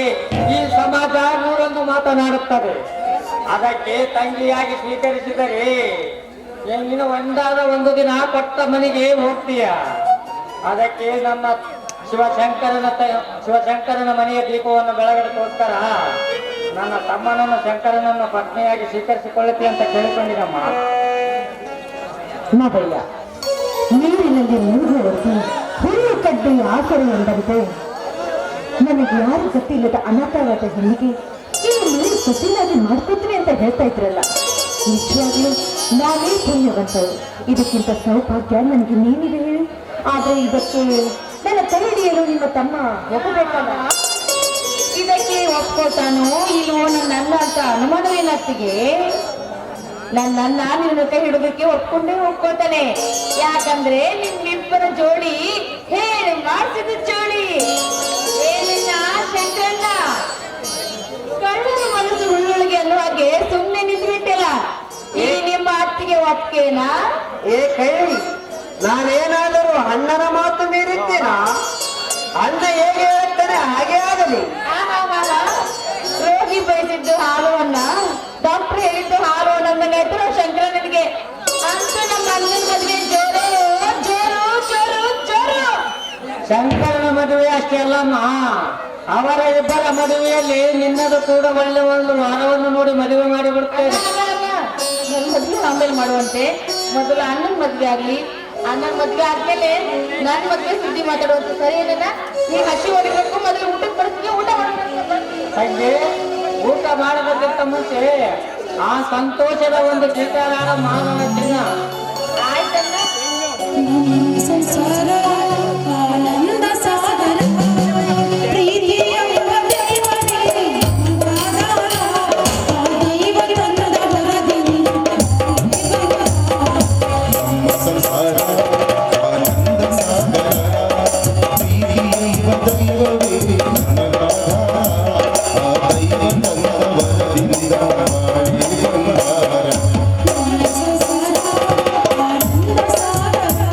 ಈ ಸಮಾಜ ನೂರೊಂದು ಮಾತನಾಡುತ್ತದೆ. ಅದಕ್ಕೆ ತಂಗಿಯಾಗಿ ಸ್ವೀಕರಿಸಿದರೆ ನೀನು ಒಂದಾದ ಒಂದು ದಿನ ಕೊಟ್ಟ ಮನೆಗೆ ಹೋಗ್ತೀಯ. ಅದಕ್ಕೆ ನಮ್ಮ ಶಿವಶಂಕರನ ಮನೆಯ ದೀಪವನ್ನು ಬೆಳಗಲಿಕ್ಕೋಸ್ಕರ ನನ್ನ ತಮ್ಮನನ್ನು ಶಂಕರನನ್ನು ಪತ್ನಿಯಾಗಿ ಸ್ವೀಕರಿಸಿಕೊಳ್ಳುತ್ತಿ ಅಂತ ಕೇಳಿಕೊಂಡಿರಮ್ಮ. ಮಗಯ್ಯ, ನೀರಿನಲ್ಲಿ ಮುಳುಗುವವರೆಗೂ ಹುಲ್ಲು ಕಡ್ಡಿ ಆಸರೆ ಎಂದಂತೆ ನನಗೆ ಯಾರು ಗೊತ್ತಿಲ್ಲದ ಅನಾಥವಾದ ಹೆಣ್ಣಿಗೆ ಈ ಮನೆ ಗೊತ್ತಿಲ್ಲಾಗಿ ಮಾಡ್ಕೊತೀನಿ ಅಂತ ಹೇಳ್ತಾ ಇದ್ರಲ್ಲ. ನಿಜವಾಗ್ಲೂ ನಾನೇ ಪುಣ್ಯವಂತರು. ಇದಕ್ಕಿಂತ ಸೌಭಾಗ್ಯ ನನಗೆ ನೀನಿದೆ ಹೇಳಿ. ಆದ್ರೆ ಇದಕ್ಕೆ ನನ್ನ ಕೈ ಹಿಡಿಯಲು ನಿಮ್ಮ ತಮ್ಮ ಒಪ್ಪಬೇಕಲ್ಲ. ಇದಕ್ಕೆ ಒಪ್ಕೋತಾನೋ ಇಲ್ವೋ ನನ್ನ ಅಣ್ಣ ಅಂತ ಅನುಮಾನವೇನಾಗ್ತಿಗೆ. ನನ್ನ ನಿನ್ನ ಕೈ ಹಿಡೋದಕ್ಕೆ ಒಪ್ಕೋತಾನೆ. ಯಾಕಂದ್ರೆ ನಿಮ್ಮಿಬ್ಬರ ಜೋಡಿ ಹೇಳಿ ಮಾಡ್ತಿದ್ದ ಜೋಡಿ. ಏನಿಲ್ಲ ಶಂಕರಣ್ಣ, ಕಳ್ಳನ ಮನಸ್ಸು ಹುಲ್ಲೊಳಗೆ ಅನ್ನೋ ಹಾಗೆ ಸುಮ್ಮನೆ ನಿಂತ್ಬಿಟ್ಟಿಲ್ಲ. ಈ ನಿಮ್ಮ ಅತ್ತಿಗೆ ಒಪ್ಕೇನಾ? ಏ ಕೈ, ನಾನೇನಾದರೂ ಅಣ್ಣನ ಮಾತು ಮೀರಿದ್ದೇನಾ? ಅಣ್ಣ ಹೇಗೆ ಹೇಳ್ತಾನೆ ಹಾಗೆ ಆಗಲಿ. ರೋಗಿ ಬಯಸಿದ್ದು ಹಾಲುವನ್ನ ಡಾಕ್ಟರ್ ಹೇಳಿದ್ದು ಹಾಲು ನನ್ನ ನೆಟ್ಟರು ಶಂಕರನಿಗೆ ಅಂತ ನಮ್ಮ ಅಣ್ಣನ ಮದುವೆ ಜೋರು ಜೋರು ಜೋರು ಜೋರು. ಶಂಕರನ ಮದುವೆ ಅಷ್ಟೇ ಅಲ್ಲಮ್ಮ, ಅವರ ಇಬ್ಬರ ಮದುವೆಯಲ್ಲಿ ನಿನ್ನದು ಕೂಡ ಒಳ್ಳೆ ಒಂದು ವಾರವನ್ನು ನೋಡಿ ಮದುವೆ ಮಾಡಿಬಿಡ್ತೇವೆ. ನನ್ನ ಮದುವೆ ಆಮೇಲೆ ಮಾಡುವಂತೆ ಮೊದಲು ಅಣ್ಣನ ಮದುವೆ ಆಗ್ಲಿ. ಅಣ್ಣನ ಮದುವೆ ಆದ್ಮೇಲೆ ನನ್ನ ಮದುವೆ ಸುದ್ದಿ ಮಾತಾಡುವಂತ ಸರಿ ಏನೇನ? ನೀ ಹಸಿ ಹೊಡಿಬೇಕು, ಮೊದಲು ಊಟಕ್ಕೆ ಬರ್ತೀನಿ, ಊಟ ಮಾಡಬೇಕು. ಹಾಗೆ ಊಟ ಮಾಡೋದಕ್ಕಿಂತ ಮುಂಚೆ ಆ ಸಂತೋಷದ ಒಂದು ಗೀತಾರಾಡ ಮಾನವ ಚಿನ್ನ. ಆಯ್ತಣ್ಣ. ಸಂಸಾರ ಆನಂದ ಸಾಗರ ಪ್ರೀತಿಯ ಸಂಸಾರ ಆನಂದ ಸಾಗರ ಪ್ರೀತಿಯ ದೈವವೇ ನನಗಾಧಾರ. ಆ ದೈವ ನನ್ನ ವರದಿಂದ ಮಾಡಿ ಬಂಗಾರ. ಸಂಸಾರ ಆನಂದ ಸಾಗರ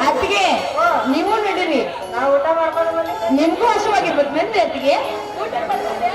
ಅತ್ತಿಗೆ ನೀವು ನಡೀರಿ, ನಾವು ಊಟ ಮಾಡ್ಕೊಂಡು ಬನ್ನಿ. ನಿಮ್ಗೂ ಹಸುವಾಗಿರ್ಬೇಕು ನನ್ರಿ ಅತ್ತಿಗೆ. ಊಟ ಮಾಡ್ಕೊಂಡೆ.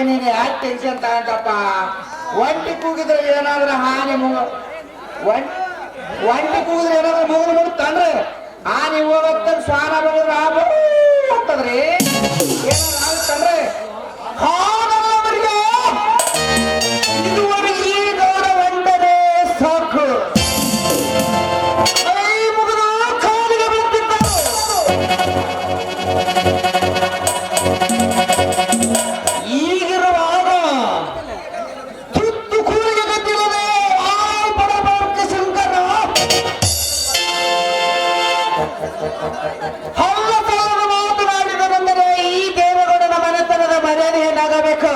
ನೀನು ಯಾಕೆ ಟೆನ್ಷನ್ ತಗೊಂಡಪ್ಪ? ಒಂಟಿ ಕೂಗಿದ್ರೆ ಏನಾದ್ರೂ ಹಾನಿ ಒಂಟಿ ಕೂಗಿದ್ರೆ ಏನಾದ್ರೂ ಮುಗಿದು ಮುಡುತ್ತಂದ್ರೆ ಹಾನಿ ಹೋಗತ್ತ ಸ್ವಾನ ಬಂದ್ರೆ ಆಗ್ತದ್ರಿ ಏನಾದ್ರು ಆಗುತ್ತಂದ್ರೆ ಹಾಗಲ್ಲವರಿಗೆ ಇದುವರೆಗೆ ಈ ಗೌಡ ಒಂದನೇ ಸಾಕು ಕೈ ಮುಗಿದು ಕಾಲಿಗೆ ಬಿದ್ದಿದ್ದರು. ಈಗಿರುವಾಗ ತುತ್ತು ಕೂಲಿಗೆ ಗದ್ದಿರದೆ ಆ ಬಡಬಾರ್ಕ ಶಂಕರ ಹಲ್ಲ ತರದ ಮಾತನಾಡಿದರೆಂದರೆ ಈ ದೇವಗೌಡನ ಮನೆತನದ ಮರ್ಯಾದೆ ಏನಾಗಬೇಕು?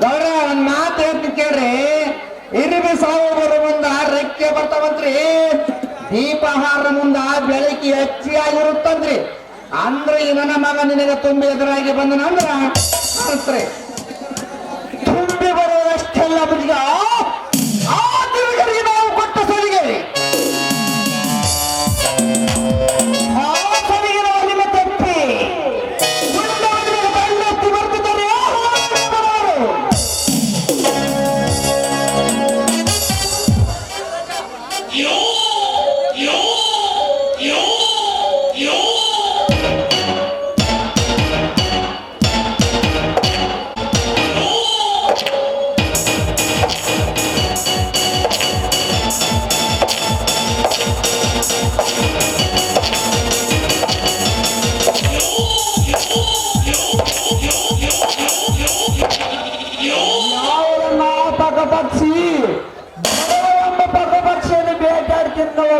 ಗೌಡ ಒಂದ್ ಮಾತು ಹೇಳ್ತೀನಿ ಕೇಳ್ರಿ. ಇರಿಬಿ ಸಾವುಬರ ಮುಂದ ರೆಕ್ಕೆ ಬರ್ತಾವಂತ್ರಿ, ದೀಪಹಾರ ಮುಂದ ಬೆಳಕಿ ಹೆಚ್ಚಿಯಾಗಿರುತ್ತಂದ್ರಿ. ಅಂದ್ರೆ ಈ ನನ್ನ ಮಗ ನಿನಗೆ ತುಂಬಿ ಎದುರಾಗಿ ಬಂದನಂದ್ರ ಅನ್ಸ್ರಿ ತುಂಬಿ ಬರೋದಷ್ಟೆಲ್ಲ ಬುದ್ಧಿಗ ಆ ತಿರುಗರಿಗೆ ನಾವು ಕೊಟ್ಟ ಸರಿಗೆ ಆ ಸರಿಗೆ ನಾವು ನಿಮ್ಮ ತಪ್ಪಿ ಮುಂದವರಿಗೆ ಬಂಡೆತ್ತಿ ಬರ್ತಿದ್ದಾರೆ. Yo!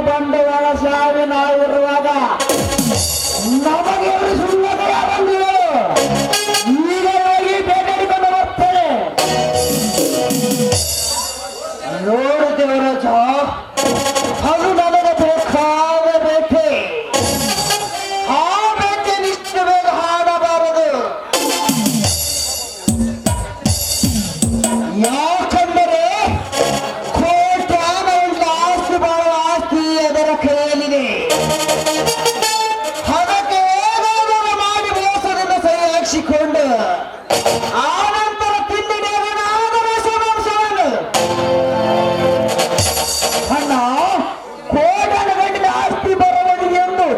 ಬಂಡವಾಳ ಶಾಲೆ ನಾವಿರುವಾಗ ನಮಗೆ ಸುಳ್ಳತೆ ಬಂದಿಗಳು ಈಗ ಹೋಗಿ ಬೇಟೆಡಿಕೊಂಡು ಬರ್ತೇನೆ. ನೋಡುತ್ತೇವರ ಅದು ನನಗೆ ಬೇಕಾದ ಬೇಟೆ. ಆ ಬೇಟೆ ನಿಷ್ಟು ಬೇಗ ಹಾಡಬಾರದು. ಯಾಕಂದರೆ ಕೋಟ್ಯಾನ ಉಂಟು ಆಸ್ತಿ ಬಹಳ ಆಸ್ತಿ ಅದರ ಕೈಯಲ್ಲಿದೆ. ಅದಕ್ಕೆ ಏನಾದರೂ ಮಾಡಿ ಮೋಸದಿಂದ ಸಹಿ ಹಾಕಿಸಿಕೊಂಡು ಆನಂತರ ತಿಂಡಿನಾದ ಮೋಸವನ್ನು ಅಣ್ಣ ಕೋಟನ ಗಂಡಿನ ಆಸ್ತಿ ಬರಬಹುದು ಎಂದು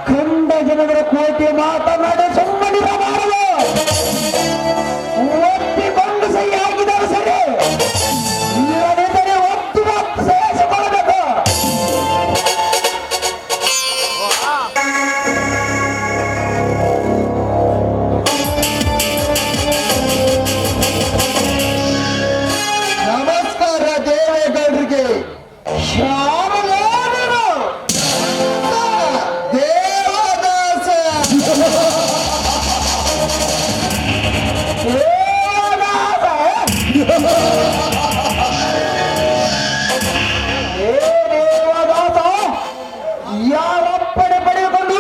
ಕಂಡ ಜನರ ಕೋಟೆ ಮಾತನಾಡಿ ಸುಮ್ಮನಿರಬಾರದು. ಒಪ್ಪಿಕೊಂಡು ಸಹಿ ಹಾಕಿದರೆ ಸರಿ, ಇಲ್ಲದಿದ್ದರೆ ಒತ್ತು ಮತ್ತು ಸೇರಿಸಿಕೊಳ್ಳಬೇಕು. ನಮಸ್ಕಾರ ದೇವೇಗೌಡರಿಗೆ. ಶ್ಯಾಮಲೇನರು ದೇವದಾಸ ದೇವದಾಸ ಯಾರಪ್ಪಣೆ ಪಡೆದುಕೊಂಡು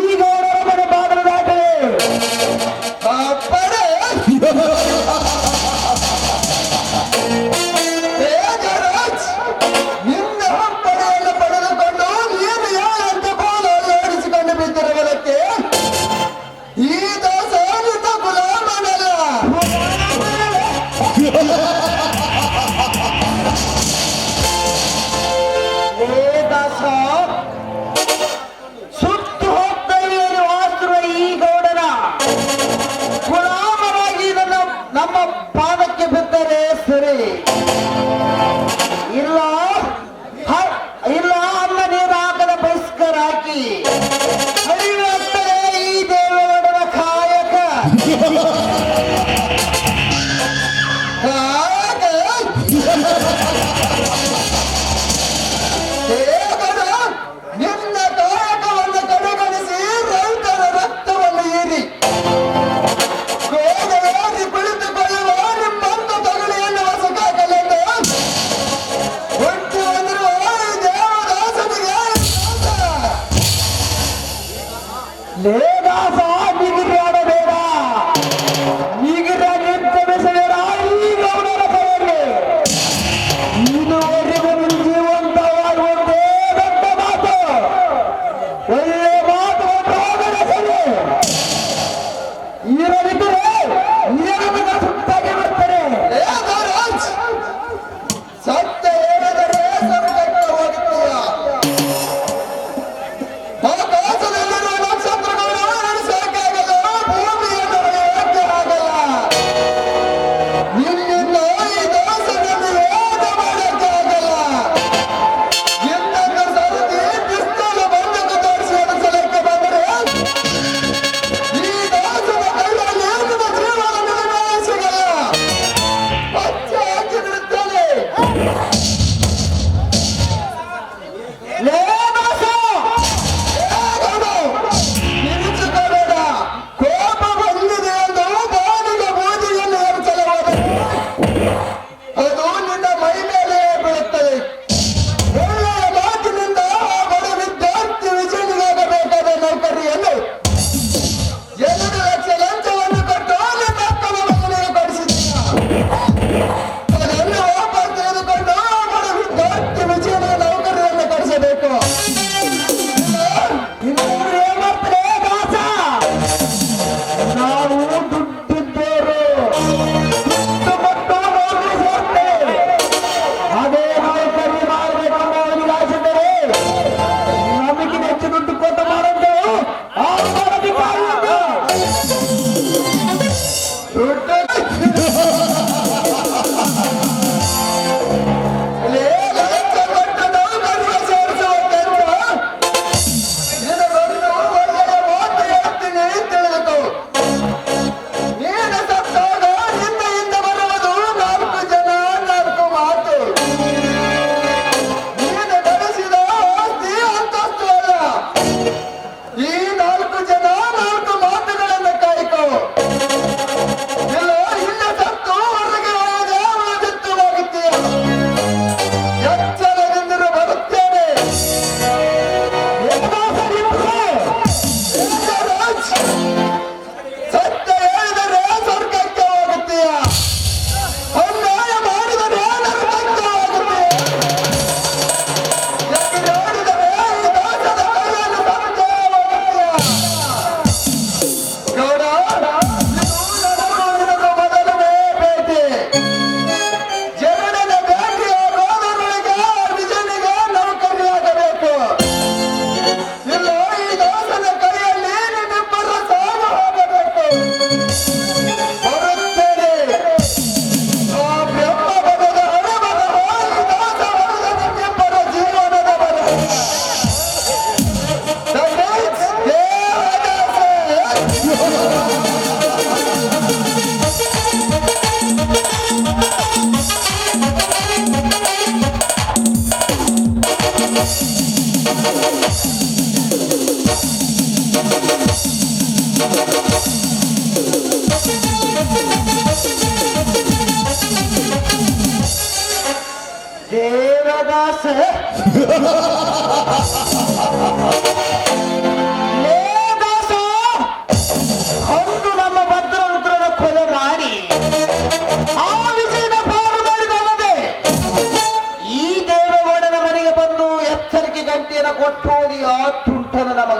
ಈಗ ಅವರ ಮನೆ ಬಾಗಿಲು ದಾಟಿದೆ. ಅಪ್ಪಣೆ ತೇಜರಾಜ್, ನಿನ್ನ ಅಪ್ಪಣೆಯನ್ನು ಪಡೆದುಕೊಂಡು ನೀನು ಯಾರಂತೆ ಬೋಲಲ್ಲಿ ಓಡಿಸಿಕೊಂಡು ಬಿದ್ದಿರುವುದಕ್ಕೆ ಈ ದಾಸ ನಿನ್ನ ಗುಲಾಮನಲ್ಲ. ಏ ದಾಸ, ಸುತ್ತು ಹೋಗ್ತೇವೆ ವಾಸ್ತುವ ಈ ಗೌಡನ ಗುಲಾಮರಾಗಿ ಇದನ್ನು ನಮ್ಮ ಪಾದಕ್ಕೆ ಬಿದ್ದರೆ ಸರಿ, ಇಲ್ಲ ಇಲ್ಲ ಅನ್ನ ನೀರು ಹಾಕದ ಬಹಿಷ್ಕಾರ ಹಾಕಿ ಹರಿವಾಗ್ತದೆ ಈ ದೇವೇಗೌಡನ ಕಾಯಕ. ದೇವರ ನಿನ್ನ ಕಾಯಕವನ್ನು ಕಡೆಗಣಿಸಿ ರೈತರ ರಕ್ತವನ್ನು ಹೀರಿ ಗೋಡೆಯಾಗಿ ಕುಳಿತುಕೊಳ್ಳುವ ನಿಮ್ಮಂತ ತಗಲಿಯನ್ನು ಹೊಸಕಾಗಲೆಂದು ಹುಟ್ಟಿ ಬಂದಿರುವ ಈ ದೇವದಾಸನಿಗೆ ಲೇದಾಸ ನಿಗಿರಿ ಆಡಬೇಡ, ನಿಗಿರ ನಿಂತ ಬೆಸಬೇಡ ಈ ಗೌಡನ ಕೈಯಲ್ಲಿ. ಇದುವರೆಗೂ ಜೀವಂತವಾಗುವಂತೆ ದೊಡ್ಡ ಮಾತು, ಒಳ್ಳೆ ಮಾತು ಹೋಗದ ಸರಿ. ಇರದಿದ್ದರೆ ನಿಯಮದ ಸುತ್ತಾಗಿ ಬರ್ತಾರೆ. ಸತ್ಯ ಹೇಳಿದರೆ ಸ್ವರ್ಗಕ್ಕೆ ಹೋಗುತ್ತೀಯ. ಆಕಾಶದಲ್ಲಿರುವ ನಕ್ಷತ್ರಗಳನ್ನು ಎಣಿಸೋಕೆ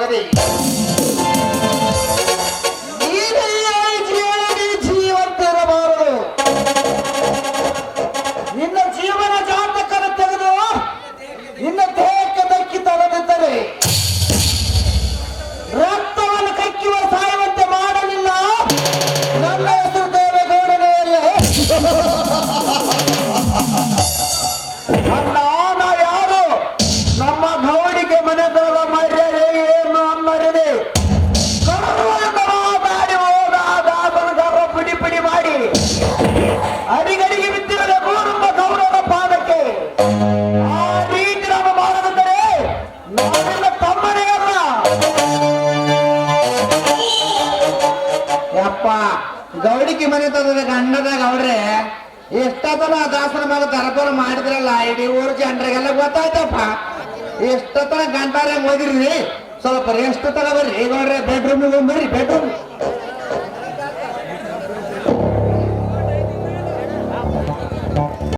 ಹೋಗದೆ ಜೀವಂತಿರಬಾರದು. ನಿನ್ನ ಜೀವನ ಜಾತಕನ ತೆಗೆದು ನಿನ್ನ ದೇಹಕ್ಕೆ ಧಕ್ಕಿ ತಗದಿದ್ದರೆ ರಕ್ತವನ್ನು ಕಕ್ಕಿವ ಸಾಯುವಂತೆ ಮಾಡಲಿಲ್ಲ. ನನ್ನ ಹೆಸರು ದೇವೇಗೌಡನೇ ಅಲ್ಲ. ಅಣ್ಣ ನಾ ಯಾರು? ನಮ್ಮ ಗೌಡಿಗೆ ಮನೆತನದ ಮರ್ಯಾದೆ ಏನು ಅನ್ನರಿದೆ. ಮಾತಾಡಿ ಹೋದ ಪುಡಿ ಪುಡಿ ಮಾಡಿ ಅಡಿಗಡಿಗೆ ಬಿದ್ದಿರಬೇಕು ನಮ್ಮ ಗೌಡರ ಪಾದಕ್ಕೆ. ಆ ರೀತಿ ನಾವು ಮಾಡದಿದ್ದರೆ ನಾವೆಲ್ಲ ತಮ್ಮನೇ ಅಲ್ಲ. ಯಪ್ಪ ಗೌಡಿಗೆ ಮನೆತನದ ಗಂಡದ ಗೌಡ್ರೆ ಎಷ್ಟತನ ದಾಸನ ಮಗ ತರಪರ ಮಾಡಿದ್ರಲ್ಲ ಇಡೀ ಊರು ಜನರಿಗೆಲ್ಲ ಗೊತ್ತಾಯ್ತಪ್ಪ. ಎಷ್ಟತನ ಗಂಟಾರೆ ಓದಿರ್ರಿ, ಸ್ವಲ್ಪ ರೆಸ್ಟ್ ತಗೋಬರ್ರಿ ಗೌಡ್ರೆ. ಬೆಡ್ರೂಮ್ ಬರ್ರಿ, ಬೆಡ್ರೂಮ್